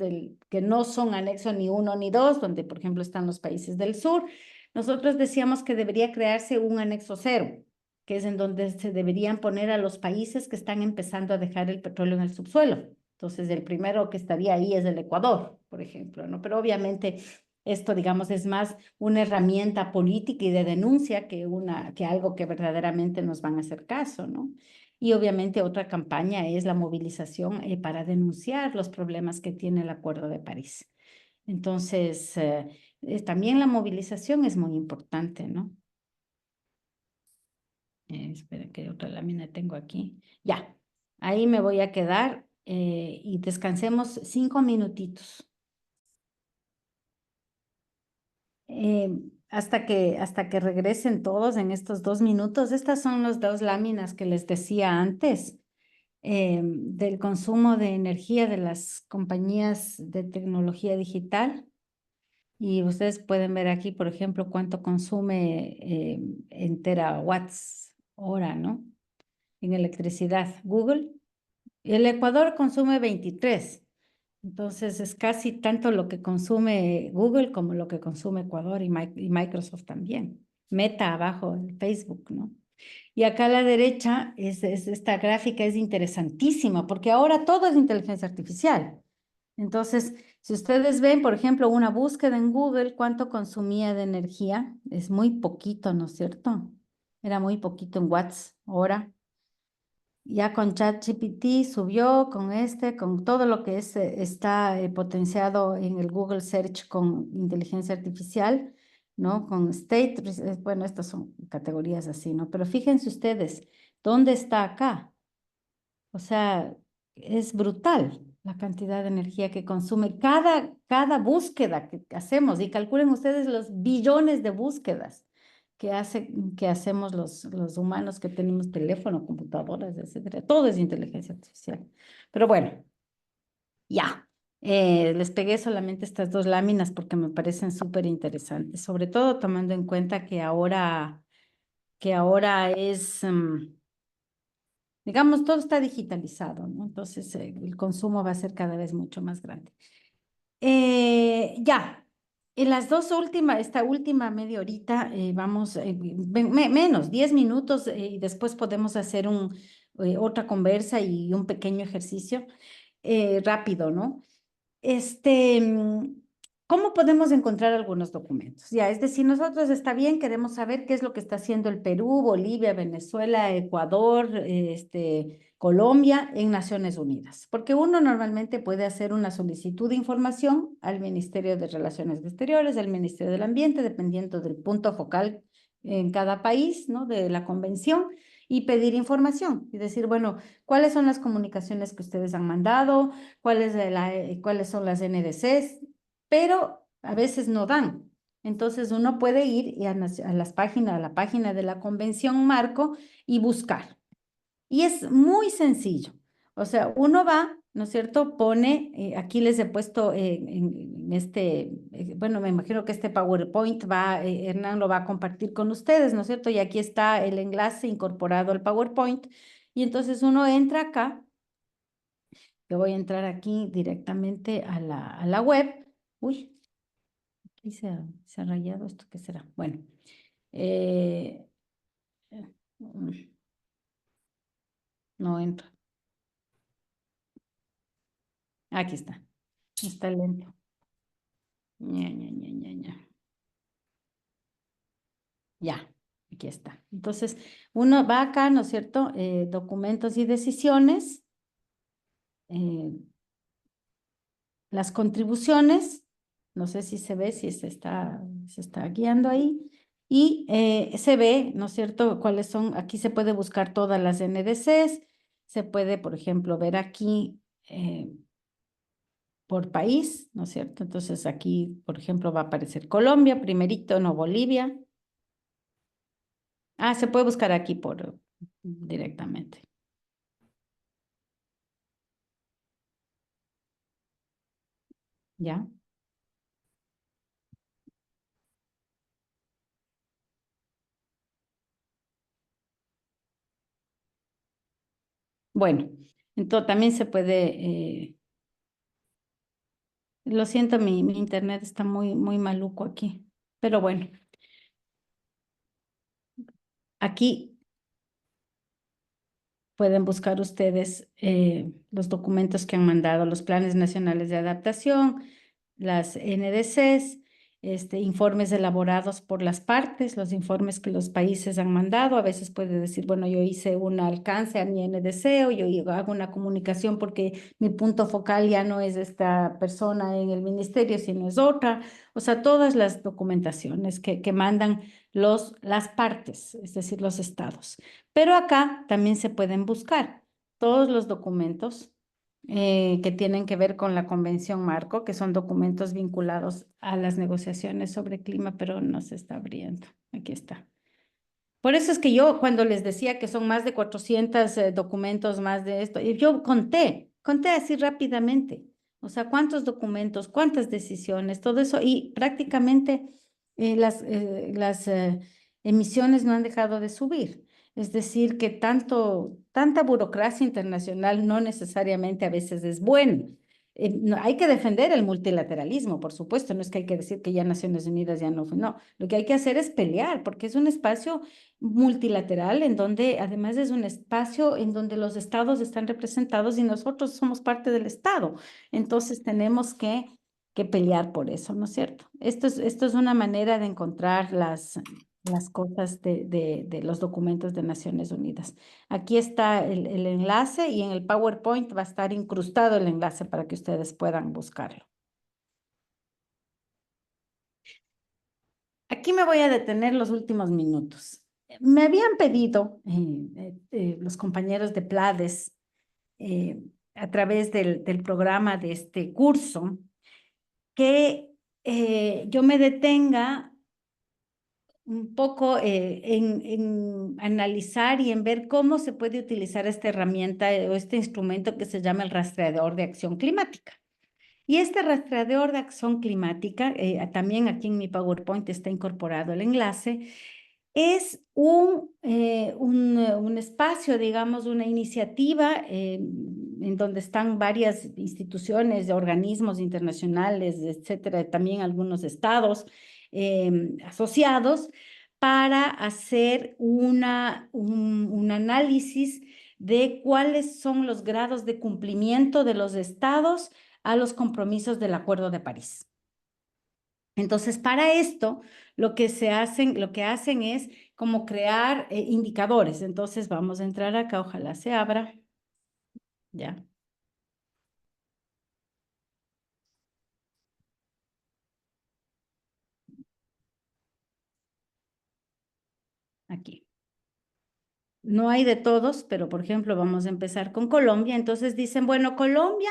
que no son anexo ni 1 ni 2, donde por ejemplo están los países del sur. Nosotros decíamos que debería crearse un anexo 0, que es en donde se deberían poner a los países que están empezando a dejar el petróleo en el subsuelo. Entonces, el primero que estaría ahí es el Ecuador, por ejemplo, ¿no? Pero obviamente esto, digamos, es más una herramienta política y de denuncia que algo que verdaderamente nos van a hacer caso, ¿no? Y obviamente otra campaña es la movilización para denunciar los problemas que tiene el Acuerdo de París. Entonces, también la movilización es muy importante, ¿no? Espera, que otra lámina tengo aquí. Ya, ahí me voy a quedar y descansemos 5 minutitos. Hasta que regresen todos en estos 2 minutos. Estas son las 2 láminas que les decía antes del consumo de energía de las compañías de tecnología digital. Y ustedes pueden ver aquí, por ejemplo, cuánto consume en terawatts hora, ¿no? En electricidad. Google. El Ecuador consume 23. Entonces es casi tanto lo que consume Google como lo que consume Ecuador y Microsoft también. Meta abajo en Facebook, ¿no? Y acá a la derecha, esta gráfica es interesantísima porque ahora todo es inteligencia artificial. Entonces, si ustedes ven, por ejemplo, una búsqueda en Google, cuánto consumía de energía, es muy poquito, ¿no es cierto? Era muy poquito en watts hora. Ya con ChatGPT subió, con todo lo que está potenciado en el Google Search con inteligencia artificial, ¿no? Con bueno, estas son categorías así, ¿no? Pero fíjense ustedes, ¿dónde está acá? O sea, es brutal la cantidad de energía que consume cada búsqueda que hacemos. Y calculen ustedes los billones de búsquedas que hacemos los humanos que tenemos teléfono, computadoras, etcétera. Todo es inteligencia artificial. Pero bueno, ya. Les pegué solamente estas dos láminas porque me parecen súper interesantes, sobre todo tomando en cuenta que ahora es... digamos, todo está digitalizado, ¿no? Entonces, el consumo va a ser cada vez mucho más grande. Ya, en las dos últimas, esta última media horita, vamos, menos, 10 minutos, y después podemos hacer otra conversa y un pequeño ejercicio rápido, ¿no? ¿Cómo podemos encontrar algunos documentos? Ya, es decir, nosotros está bien, queremos saber qué es lo que está haciendo el Perú, Bolivia, Venezuela, Ecuador, Colombia en Naciones Unidas, porque uno normalmente puede hacer una solicitud de información al Ministerio de Relaciones Exteriores, al Ministerio del Ambiente, dependiendo del punto focal en cada país, ¿no? De la convención, y pedir información y decir, bueno, ¿cuáles son las comunicaciones que ustedes han mandado? ¿Cuáles son las NDCs? Pero a veces no dan. Entonces uno puede ir a la página de la Convención Marco y buscar. Y es muy sencillo. O sea, uno va, ¿no es cierto? Pone, aquí les he puesto bueno, me imagino que este PowerPoint Hernán lo va a compartir con ustedes, ¿no es cierto? Y aquí está el enlace incorporado al PowerPoint. Y entonces uno entra acá. Yo voy a entrar aquí directamente a la web. Uy, aquí se ha rayado esto, ¿qué será? Bueno, eh, mm, no entra. Aquí está. Está lento. Ña, ña, ña, ña, ña. Ya, aquí está. Entonces, uno va acá, ¿no es cierto? Documentos y decisiones. Las contribuciones. No sé si se ve, si se está guiando ahí. Y se ve, ¿no es cierto?, cuáles son. Aquí se puede buscar todas las NDCs. Se puede, por ejemplo, ver aquí por país, ¿no es cierto? Entonces aquí, por ejemplo, va a aparecer Colombia, primerito, no Bolivia. Ah, se puede buscar aquí directamente. ¿Ya? Bueno, entonces también se puede... lo siento, mi internet está muy, muy maluco aquí. Pero bueno, aquí pueden buscar ustedes los documentos que han mandado, los planes nacionales de adaptación, las NDCs, informes elaborados por las partes, los informes que los países han mandado. A veces puede decir, bueno, yo hice un alcance a mi NDC o yo hago una comunicación porque mi punto focal ya no es esta persona en el ministerio, sino es otra. O sea, todas las documentaciones que mandan las partes, es decir, los estados. Pero acá también se pueden buscar todos los documentos que tienen que ver con la Convención Marco, que son documentos vinculados a las negociaciones sobre clima, pero no se está abriendo. Aquí está. Por eso es que yo cuando les decía que son más de 400 documentos más de esto, yo conté así rápidamente. O sea, cuántos documentos, cuántas decisiones, todo eso. Y prácticamente las emisiones no han dejado de subir. Es decir, que tanta burocracia internacional no necesariamente a veces es bueno. Hay que defender el multilateralismo, por supuesto, no es que hay que decir que ya Naciones Unidas ya no fue, no, lo que hay que hacer es pelear, porque es un espacio multilateral en donde además es un espacio en donde los estados están representados y nosotros somos parte del estado, entonces tenemos que pelear por eso, ¿no es cierto? Esto es una manera de encontrar las cosas de los documentos de Naciones Unidas. Aquí está el enlace y en el PowerPoint va a estar incrustado el enlace para que ustedes puedan buscarlo. Aquí me voy a detener los últimos minutos. Me habían pedido los compañeros de PLADES a través del programa de este curso que yo me detenga un poco en analizar y en ver cómo se puede utilizar esta herramienta o este instrumento que se llama el rastreador de acción climática. Y este rastreador de acción climática, también aquí en mi PowerPoint está incorporado el enlace, es un espacio, digamos, una iniciativa en donde están varias instituciones, organismos internacionales, etcétera, también algunos estados asociados para hacer un análisis de cuáles son los grados de cumplimiento de los estados a los compromisos del Acuerdo de París. Entonces, para esto, lo que hacen es como crear indicadores. Entonces, vamos a entrar acá, ojalá se abra. Ya. Aquí. No hay de todos, pero por ejemplo, vamos a empezar con Colombia. Entonces dicen, bueno, Colombia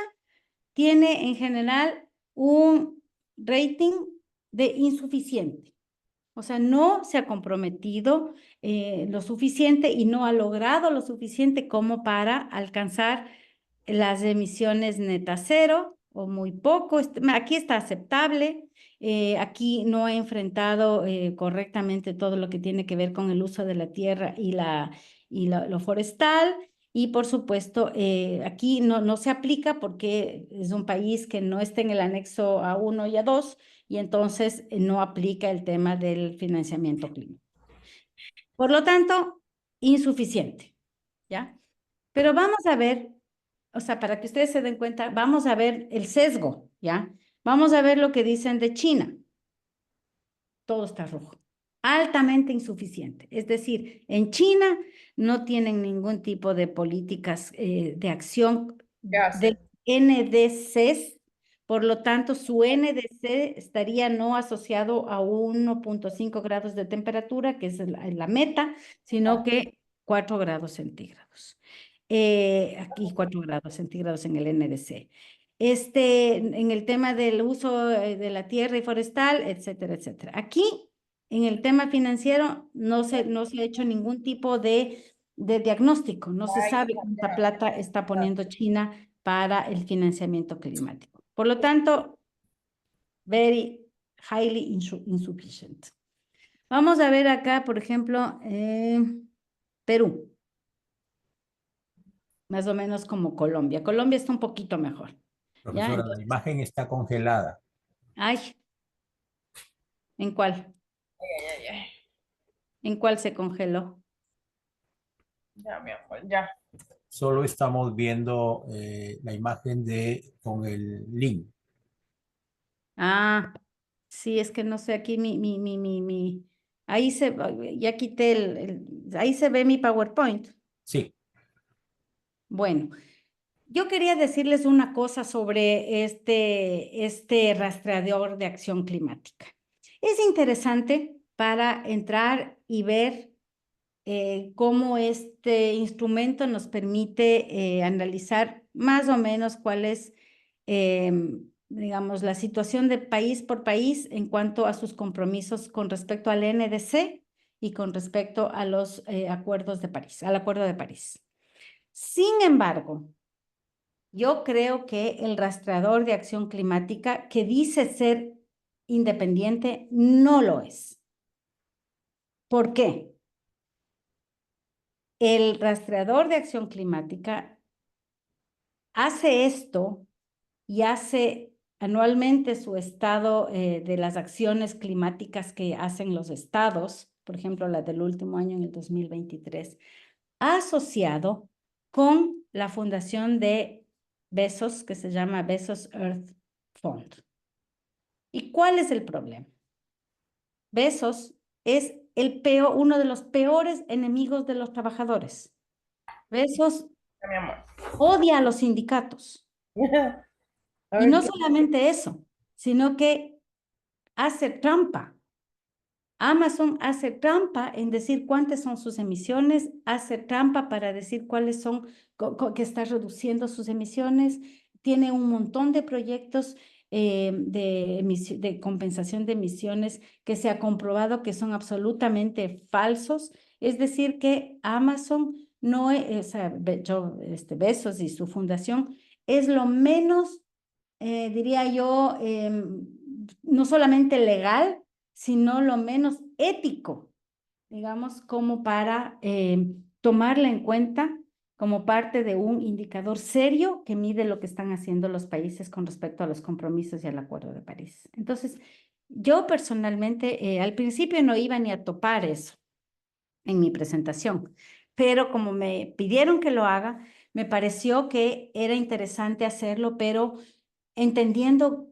tiene en general un rating de insuficiente. O sea, no se ha comprometido lo suficiente y no ha logrado lo suficiente como para alcanzar las emisiones netas cero o muy poco. Aquí está aceptable. Aquí no ha enfrentado correctamente todo lo que tiene que ver con el uso de la tierra y lo forestal. Y por supuesto, aquí no se aplica porque es un país que no está en el anexo A1 y A2 y entonces no aplica el tema del financiamiento climático. Por lo tanto, insuficiente, ¿ya? Pero vamos a ver, o sea, para que ustedes se den cuenta, vamos a ver el sesgo, ¿ya? Vamos a ver lo que dicen de China. Todo está rojo. Altamente insuficiente. Es decir, en China no tienen ningún tipo de políticas de acción de NDCs. Por lo tanto, su NDC estaría no asociado a 1.5 grados de temperatura, que es la meta, sino que 4 grados centígrados. Aquí 4 grados centígrados en el NDC. En el tema del uso de la tierra y forestal, etcétera, etcétera. Aquí, en el tema financiero, no se ha hecho ningún tipo de diagnóstico. No se sabe cuánta plata está poniendo China para el financiamiento climático. Por lo tanto, very highly insufficient. Vamos a ver acá, por ejemplo, Perú. Más o menos como Colombia. Colombia está un poquito mejor. Profesora, Entonces, la imagen está congelada. ay, ¿en cuál? ¿En cuál se congeló? Ya, mi amor, ya. Solo estamos viendo la imagen con el link. Ah, sí, es que no sé, aquí ahí ya quité ahí se ve mi PowerPoint. Sí. Bueno, yo quería decirles una cosa sobre este rastreador de acción climática. Es interesante para entrar y ver cómo este instrumento nos permite analizar más o menos cuál es, digamos, la situación de país por país en cuanto a sus compromisos con respecto al NDC y con respecto a los acuerdos de París, al Acuerdo de París. Sin embargo, Yo creo que el rastreador de acción climática que dice ser independiente no lo es. ¿Por qué? El rastreador de acción climática hace esto y hace anualmente su estado de las acciones climáticas que hacen los estados, por ejemplo, la del último año en el 2023, asociado con la fundación de Bezos, que se llama Bezos Earth Fund. ¿Y cuál es el problema? Bezos es uno de los peores enemigos de los trabajadores. Bezos Mi amor. odia a los sindicatos. A Y ver no qué- solamente eso, sino que hace trampa. Amazon hace trampa en decir cuántas son sus emisiones, hace trampa para decir cuáles son, que está reduciendo sus emisiones, tiene un montón de proyectos de compensación de emisiones que se ha comprobado que son absolutamente falsos. Es decir, que Amazon no es, o sea, Bezos y su fundación es lo menos, diría yo, no solamente legal, sino lo menos ético, digamos, como para tomarla en cuenta como parte de un indicador serio que mide lo que están haciendo los países con respecto a los compromisos y al Acuerdo de París. Entonces, yo personalmente al principio no iba ni a topar eso en mi presentación, pero como me pidieron que lo haga, me pareció que era interesante hacerlo, pero entendiendo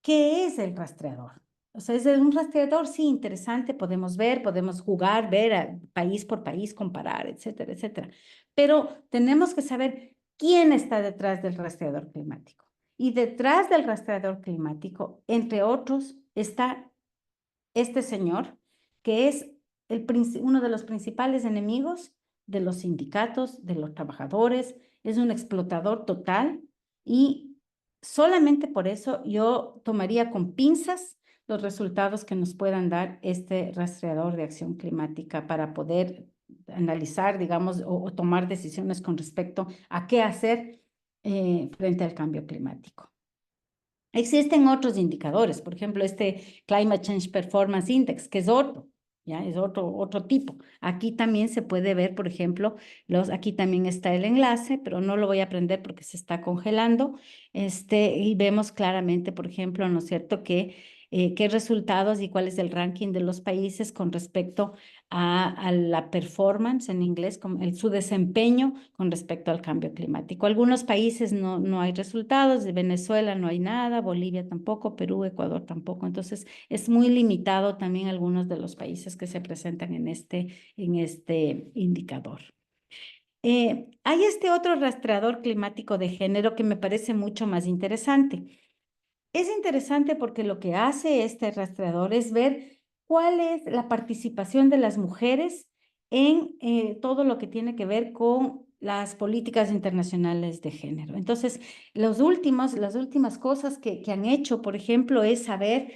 qué es el rastreador. O sea, es un rastreador, sí, interesante, podemos ver, podemos jugar, ver país por país, comparar, etcétera, etcétera. Pero tenemos que saber quién está detrás del rastreador climático. Y detrás del rastreador climático, entre otros, está este señor, que es uno de los principales enemigos de los sindicatos, de los trabajadores, es un explotador total y solamente por eso yo tomaría con pinzas los resultados que nos puedan dar este rastreador de acción climática para poder analizar, digamos, o tomar decisiones con respecto a qué hacer frente al cambio climático. Existen otros indicadores, por ejemplo, este Climate Change Performance Index, que es otro, ¿ya? Es otro tipo. Aquí también se puede ver, por ejemplo, aquí también está el enlace, pero no lo voy a aprender porque se está congelando, y vemos claramente, por ejemplo, ¿no es cierto?, qué resultados y cuál es el ranking de los países con respecto a la performance en inglés, su desempeño con respecto al cambio climático. Algunos países no hay resultados, de Venezuela no hay nada, Bolivia tampoco, Perú, Ecuador tampoco. Entonces, es muy limitado también algunos de los países que se presentan en este indicador. Hay este otro rastreador climático de género que me parece mucho más interesante. Es interesante porque lo que hace este rastreador es ver cuál es la participación de las mujeres en todo lo que tiene que ver con las políticas internacionales de género. Entonces, las últimas cosas que han hecho, por ejemplo, es saber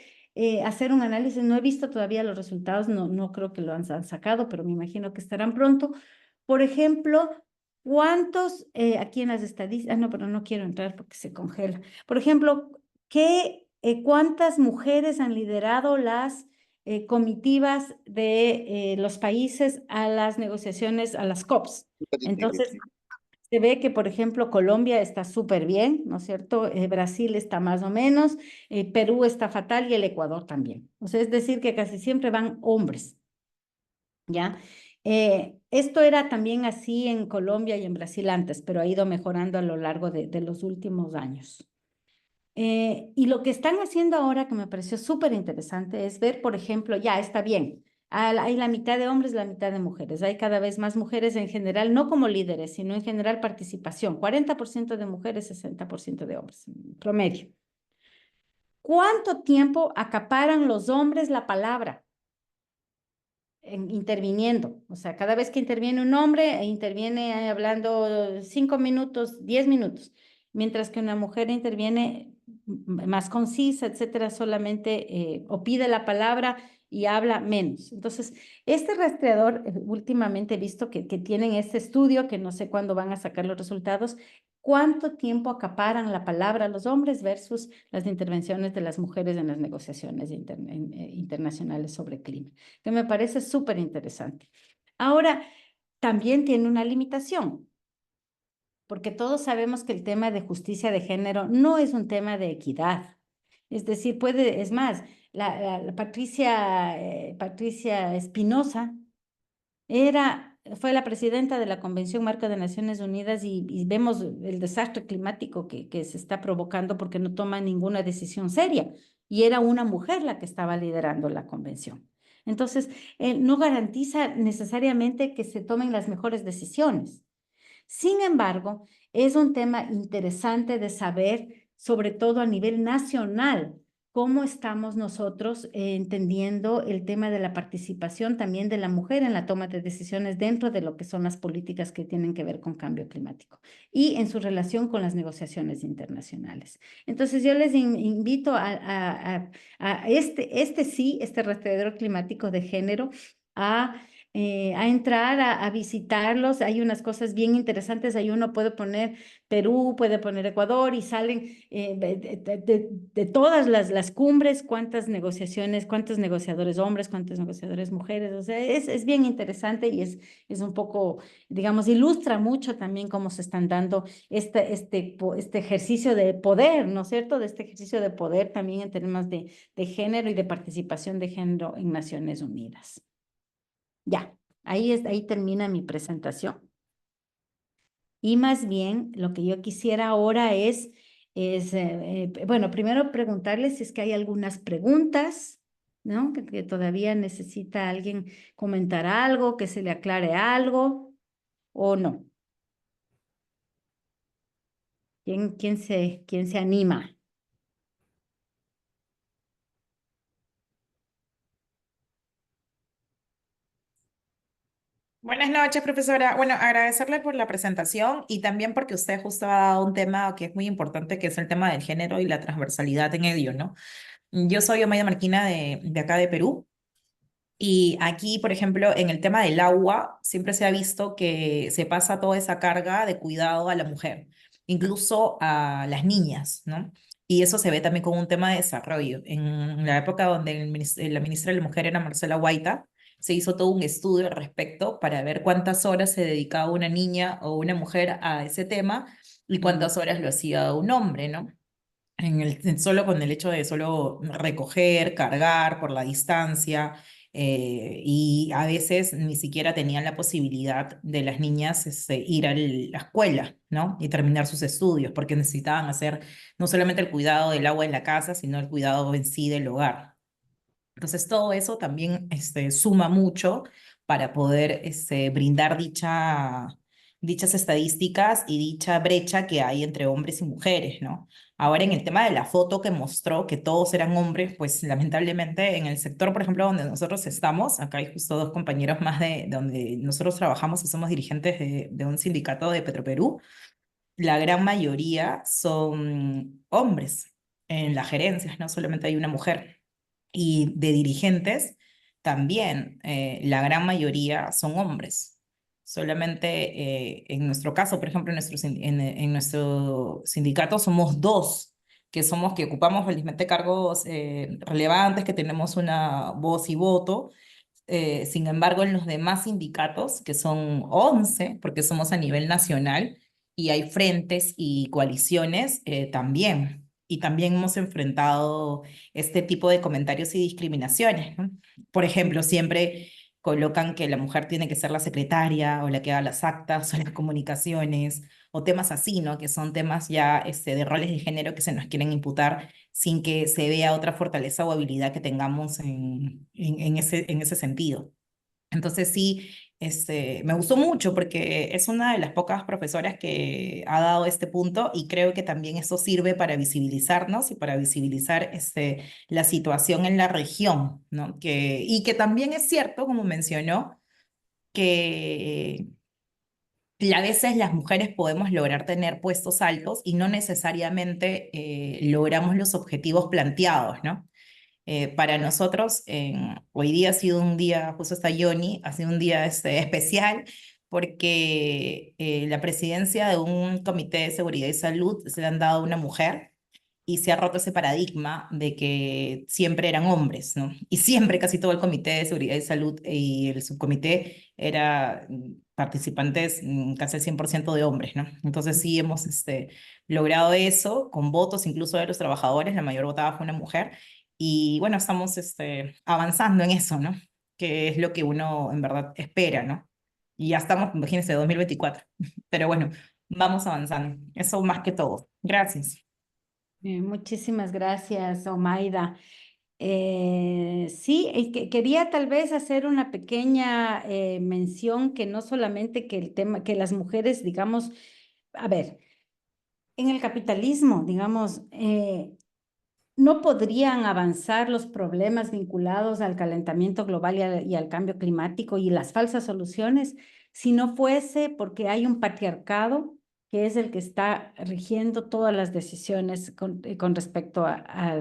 hacer un análisis. No he visto todavía los resultados, no creo que lo han sacado, pero me imagino que estarán pronto. Por ejemplo, ¿cuántos, aquí en las estadísticas, no, pero no quiero entrar porque se congela. Por ejemplo, ¿cuántas mujeres han liderado las comitivas de los países a las negociaciones, a las COPs? Entonces, se ve que, por ejemplo, Colombia está súper bien, ¿no es cierto? Brasil está más o menos, Perú está fatal y el Ecuador también. O sea, es decir, que casi siempre van hombres, ¿ya? Esto era también así en Colombia y en Brasil antes, pero ha ido mejorando a lo largo de los últimos años. Y lo que están haciendo ahora, que me pareció súper interesante, es ver, por ejemplo, ya está bien, hay la mitad de hombres, la mitad de mujeres, hay cada vez más mujeres en general, no como líderes, sino en general participación, 40% de mujeres, 60% de hombres, en promedio. ¿Cuánto tiempo acaparan los hombres la palabra? Interviniendo, o sea, cada vez que interviene un hombre, interviene hablando 5 minutos, 10 minutos, mientras que una mujer interviene más concisa, etcétera, solamente o pide la palabra y habla menos. Entonces, este rastreador, últimamente he visto que tienen este estudio, que no sé cuándo van a sacar los resultados, ¿Cuánto tiempo acaparan la palabra los hombres versus las intervenciones de las mujeres en las negociaciones internacionales sobre clima? Que me parece súper interesante. Ahora, también tiene una limitación, porque todos sabemos que el tema de justicia de género no es un tema de equidad. Es decir, es más, la Patricia Espinosa fue la presidenta de la Convención Marco de Naciones Unidas y vemos el desastre climático que se está provocando porque no toma ninguna decisión seria. Y era una mujer la que estaba liderando la convención. Entonces, no garantiza necesariamente que se tomen las mejores decisiones. Sin embargo, es un tema interesante de saber, sobre todo a nivel nacional, cómo estamos nosotros entendiendo el tema de la participación también de la mujer en la toma de decisiones dentro de lo que son las políticas que tienen que ver con cambio climático y en su relación con las negociaciones internacionales. Entonces, yo les invito a este rastreador climático de género a entrar a visitarlos. Hay unas cosas bien interesantes. Ahí uno puede poner Perú, puede poner Ecuador y salen de todas las cumbres, cuántas negociaciones, cuántos negociadores hombres, cuántos negociadores mujeres. O sea, es bien interesante y es un poco, digamos, ilustra mucho también cómo se están dando este ejercicio de poder, ¿no es cierto? De este ejercicio de poder también en términos de género y de participación de género en Naciones Unidas. Ya, ahí termina mi presentación. Y más bien, lo que yo quisiera ahora bueno, primero preguntarles si es que hay algunas preguntas, ¿no? Que todavía necesita alguien comentar algo, que se le aclare algo, o no. ¿Quién se anima? Buenas noches, profesora. Bueno, agradecerle por la presentación y también porque usted justo ha dado un tema que es muy importante, que es el tema del género y la transversalidad en ello, ¿no? Yo soy Omaida Marquina de acá de Perú y aquí, por ejemplo, en el tema del agua, siempre se ha visto que se pasa toda esa carga de cuidado a la mujer, incluso a las niñas, ¿no? Y eso se ve también como un tema de desarrollo. En la época donde la ministra de la Mujer era Marcela Guaita, se hizo todo un estudio al respecto para ver cuántas horas se dedicaba una niña o una mujer a ese tema y cuántas horas lo hacía un hombre, ¿no? Solo con el hecho de solo recoger, cargar por la distancia, y a veces ni siquiera tenían la posibilidad de las niñas ir a la escuela, ¿no? Y terminar sus estudios, porque necesitaban hacer no solamente el cuidado del agua en la casa, sino el cuidado en sí del hogar. Entonces todo eso también suma mucho para poder brindar dichas estadísticas y dicha brecha que hay entre hombres y mujeres, ¿no? Ahora en el tema de la foto que mostró que todos eran hombres, pues lamentablemente en el sector, por ejemplo, donde nosotros estamos, acá hay justo dos compañeros más de donde nosotros trabajamos y somos dirigentes de un sindicato de Petroperú, la gran mayoría son hombres en las gerencias, no solamente hay una mujer. Y de dirigentes también, la gran mayoría son hombres. Solamente en nuestro caso, por ejemplo, en nuestro sindicato somos dos, que ocupamos felizmente cargos relevantes, que tenemos una voz y voto. Sin embargo, en los demás sindicatos, que son 11, porque somos a nivel nacional, y hay frentes y coaliciones también. Y también hemos enfrentado este tipo de comentarios y discriminaciones, ¿no? Por ejemplo, siempre colocan que la mujer tiene que ser la secretaria o la que haga las actas o las comunicaciones o temas así, ¿no? Que son temas ya de roles de género que se nos quieren imputar sin que se vea otra fortaleza o habilidad que tengamos en ese sentido. Entonces sí, me gustó mucho porque es una de las pocas profesoras que ha dado este punto y creo que también eso sirve para visibilizarnos y para visibilizar la situación en la región, ¿no? Y que también es cierto, como mencionó, que a veces las mujeres podemos lograr tener puestos altos y no necesariamente logramos los objetivos planteados, ¿no? Para nosotros, hoy día ha sido un día, justo está Yoni, ha sido un día especial porque la presidencia de un comité de seguridad y salud se le han dado a una mujer y se ha roto ese paradigma de que siempre eran hombres, ¿no? Y siempre casi todo el comité de seguridad y salud y el subcomité era participantes casi el 100% de hombres, ¿no? Entonces sí hemos logrado eso con votos incluso de los trabajadores, la mayor votada fue una mujer, y bueno, estamos avanzando en eso, ¿no? Que es lo que uno en verdad espera, ¿no? Y ya estamos, imagínense, 2024. Pero bueno, vamos avanzando. Eso más que todo. Gracias. Muchísimas gracias, Omaida. Sí, quería tal vez hacer una pequeña mención que no solamente que el tema, que las mujeres, digamos, a ver, en el capitalismo, digamos, no podrían avanzar los problemas vinculados al calentamiento global y al cambio climático y las falsas soluciones si no fuese porque hay un patriarcado que es el que está rigiendo todas las decisiones con respecto a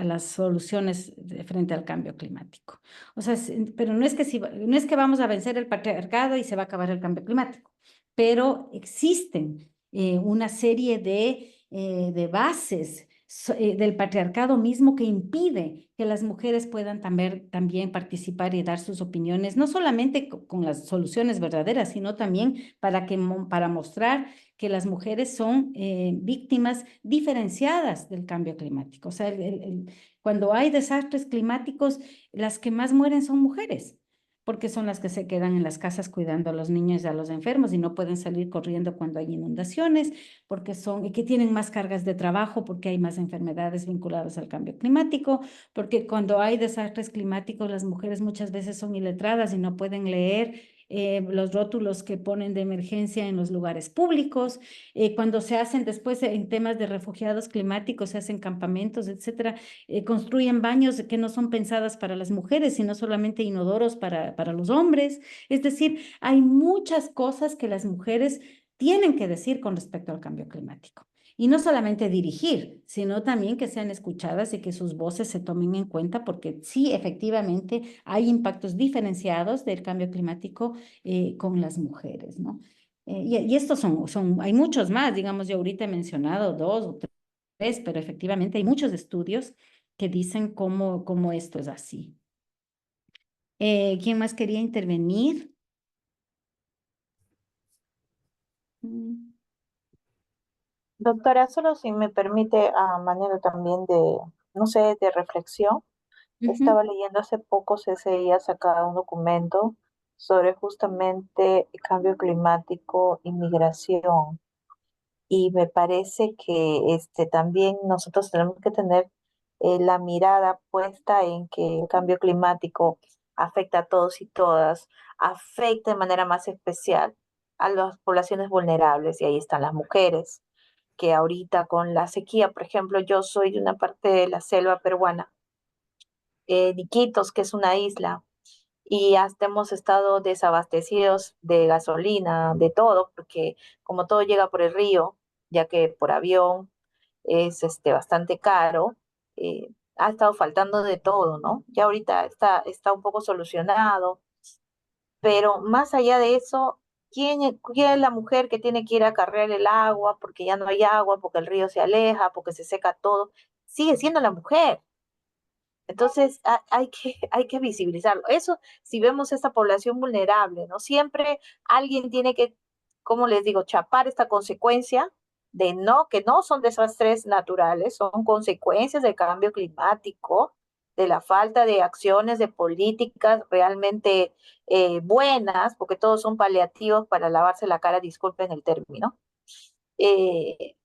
las soluciones frente al cambio climático. O sea, pero no es que, no es que vamos a vencer el patriarcado y se va a acabar el cambio climático, pero existen una serie de bases del patriarcado mismo que impide que las mujeres puedan también participar y dar sus opiniones, no solamente con las soluciones verdaderas, sino también para mostrar que las mujeres son víctimas diferenciadas del cambio climático. O sea, cuando hay desastres climáticos, las que más mueren son mujeres, porque son las que se quedan en las casas cuidando a los niños y a los enfermos y no pueden salir corriendo cuando hay inundaciones, porque y que tienen más cargas de trabajo, porque hay más enfermedades vinculadas al cambio climático, porque cuando hay desastres climáticos las mujeres muchas veces son iletradas y no pueden leer los rótulos que ponen de emergencia en los lugares públicos. Cuando se hacen después en temas de refugiados climáticos, se hacen campamentos, etcétera, construyen baños que no son pensadas para las mujeres, sino solamente inodoros para los hombres. Es decir, hay muchas cosas que las mujeres tienen que decir con respecto al cambio climático. Y no solamente dirigir, sino también que sean escuchadas y que sus voces se tomen en cuenta, porque sí, efectivamente, hay impactos diferenciados del cambio climático con las mujeres, ¿no? Y estos hay muchos más, digamos, yo ahorita he mencionado 2 o 3, pero efectivamente hay muchos estudios que dicen cómo esto es así. ¿Quién más quería intervenir? Doctora, solo si me permite, a manera también de, no sé, de reflexión, estaba leyendo hace poco, CCI ha sacado un documento sobre justamente el cambio climático y migración. Y me parece que también nosotros tenemos que tener la mirada puesta en que el cambio climático afecta a todos y todas, afecta de manera más especial a las poblaciones vulnerables, y ahí están las mujeres, que ahorita con la sequía, por ejemplo, yo soy de una parte de la selva peruana, de Iquitos, que es una isla, y hasta hemos estado desabastecidos de gasolina, de todo, porque como todo llega por el río, ya que por avión es bastante caro, ha estado faltando de todo, ¿no? Ya ahorita está un poco solucionado, pero más allá de eso, ¿quién es la mujer que tiene que ir a cargar el agua porque ya no hay agua, porque el río se aleja, porque se seca todo? Sigue siendo la mujer. Entonces hay que visibilizarlo. Eso, si vemos esta población vulnerable, ¿no? Siempre alguien tiene que, como les digo, chapar esta consecuencia de que no son desastres naturales, son consecuencias del cambio climático, de la falta de acciones, de políticas realmente buenas, porque todos son paliativos para lavarse la cara, disculpen el término. Eh,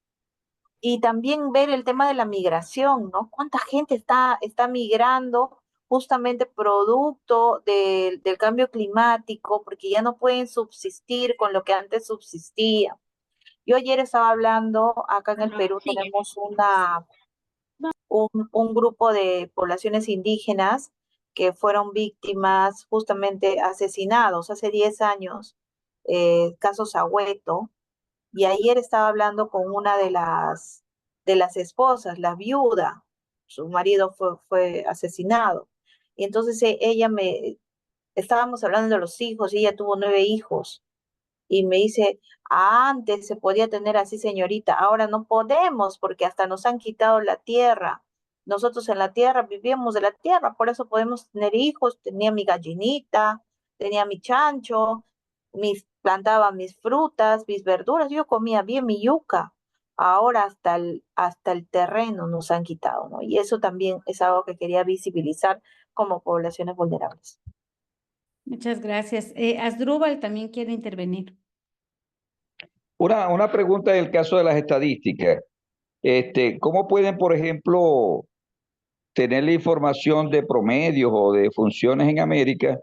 y también ver el tema de la migración, ¿no? ¿Cuánta gente está migrando justamente producto del cambio climático, porque ya no pueden subsistir con lo que antes subsistía? Yo ayer estaba hablando, acá en el Perú tenemos un grupo de poblaciones indígenas que fueron víctimas justamente asesinados hace 10 años, caso Sahueto, y ayer estaba hablando con una de las esposas, la viuda, su marido fue asesinado. Y entonces estábamos hablando de los hijos, y ella tuvo 9 hijos. Y me dice, antes se podía tener así, señorita, ahora no podemos porque hasta nos han quitado la tierra. Nosotros en la tierra vivíamos de la tierra, por eso podemos tener hijos. Tenía mi gallinita, tenía mi chancho, plantaba mis frutas, mis verduras, yo comía bien mi yuca. Ahora hasta el terreno nos han quitado, ¿no? Y eso también es algo que quería visibilizar como poblaciones vulnerables. Muchas gracias. Asdrúbal también quiere intervenir. Una pregunta en el caso de las estadísticas. ¿Cómo pueden, por ejemplo, tener la información de promedios o de funciones en América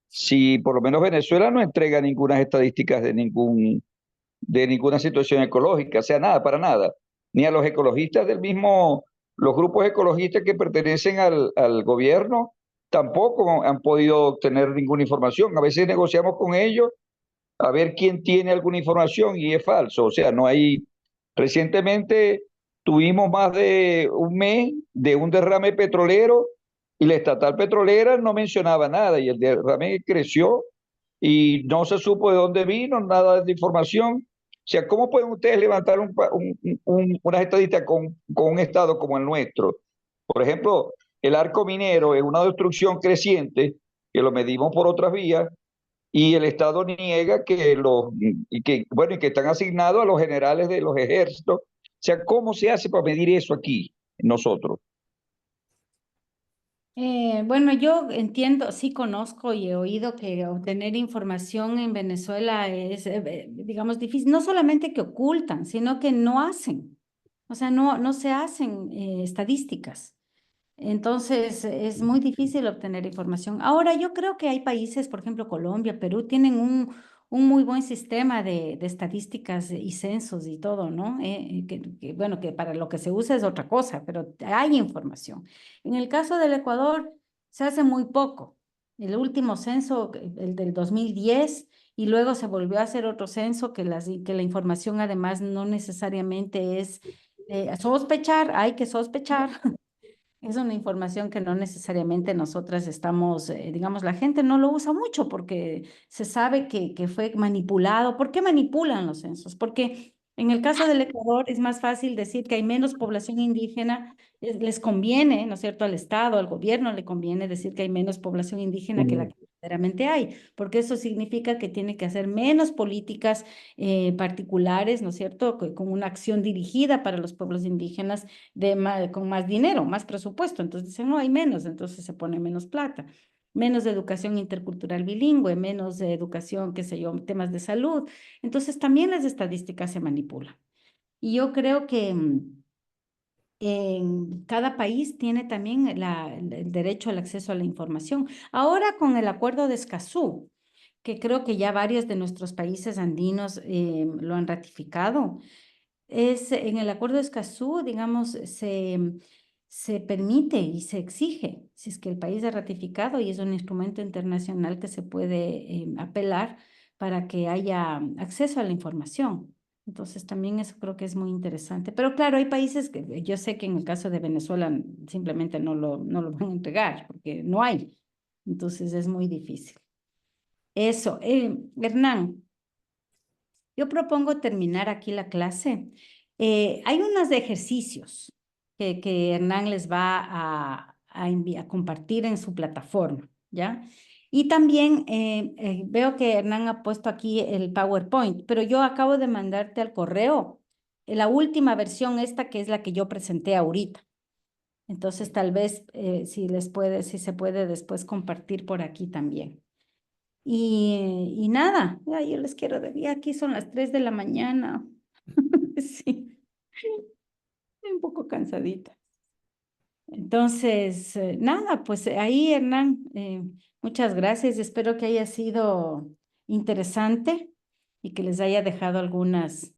si por lo menos Venezuela no entrega ninguna estadísticas de ninguna situación ecológica? O sea, nada, para nada. Ni a los ecologistas los grupos ecologistas que pertenecen al gobierno tampoco han podido obtener ninguna información. A veces negociamos con ellos a ver quién tiene alguna información y es falso. O sea, no hay. Recientemente tuvimos más de un mes de un derrame petrolero y la estatal petrolera no mencionaba nada y el derrame creció y no se supo de dónde vino, nada de información. O sea, ¿cómo pueden ustedes levantar unas estadísticas con un estado como el nuestro? Por ejemplo, el arco minero es una destrucción creciente, que lo medimos por otras vías, y el Estado niega y que están asignados a los generales de los ejércitos. O sea, ¿cómo se hace para medir eso aquí, nosotros? Bueno, yo entiendo, sí conozco y he oído que obtener información en Venezuela es, digamos, difícil. No solamente que ocultan, sino que no hacen. O sea, no se hacen estadísticas. Entonces, es muy difícil obtener información. Ahora, yo creo que hay países, por ejemplo, Colombia, Perú, tienen un muy buen sistema de estadísticas y censos y todo, ¿no? Bueno, que para lo que se usa es otra cosa, pero hay información. En el caso del Ecuador, se hace muy poco. El último censo, el del 2010, y luego se volvió a hacer otro censo que la información además no necesariamente es sospechar, hay que sospechar. Es una información que no necesariamente nosotras estamos, digamos, la gente no lo usa mucho porque se sabe que fue manipulado. ¿Por qué manipulan los censos? Porque en el caso del Ecuador es más fácil decir que hay menos población indígena, les conviene, ¿no es cierto?, al Estado, al gobierno le conviene decir que hay menos población indígena que la que verdaderamente hay, porque eso significa que tiene que hacer menos políticas particulares, ¿no es cierto?, con una acción dirigida para los pueblos indígenas con más dinero, más presupuesto. Entonces dicen, no, hay menos, entonces se pone menos plata. Menos de educación intercultural bilingüe, menos de educación, qué sé yo, temas de salud. Entonces también las estadísticas se manipulan. Y yo creo que en cada país tiene también el derecho al acceso a la información. Ahora con el acuerdo de Escazú, que creo que ya varios de nuestros países andinos lo han ratificado, en el acuerdo de Escazú, digamos, se permite y se exige, si es que el país ha ratificado y es un instrumento internacional que se puede apelar para que haya acceso a la información. Entonces, también eso creo que es muy interesante. Pero claro, hay países que yo sé que en el caso de Venezuela simplemente no lo van a entregar porque no hay. Entonces, es muy difícil. Eso. Hernán. Yo propongo terminar aquí la clase. Hay unos ejercicios que Hernán les va a compartir en su plataforma, ¿ya? Y también veo que Hernán ha puesto aquí el PowerPoint, pero yo acabo de mandarte al correo la última versión esta que es la que yo presenté ahorita. Entonces tal vez si se puede después compartir por aquí también. Y nada, ya yo les quiero decir, aquí son las 3 de la mañana. Sí, estoy un poco cansadita. Entonces, nada, pues ahí, Hernán, muchas gracias. Espero que haya sido interesante y que les haya dejado algunas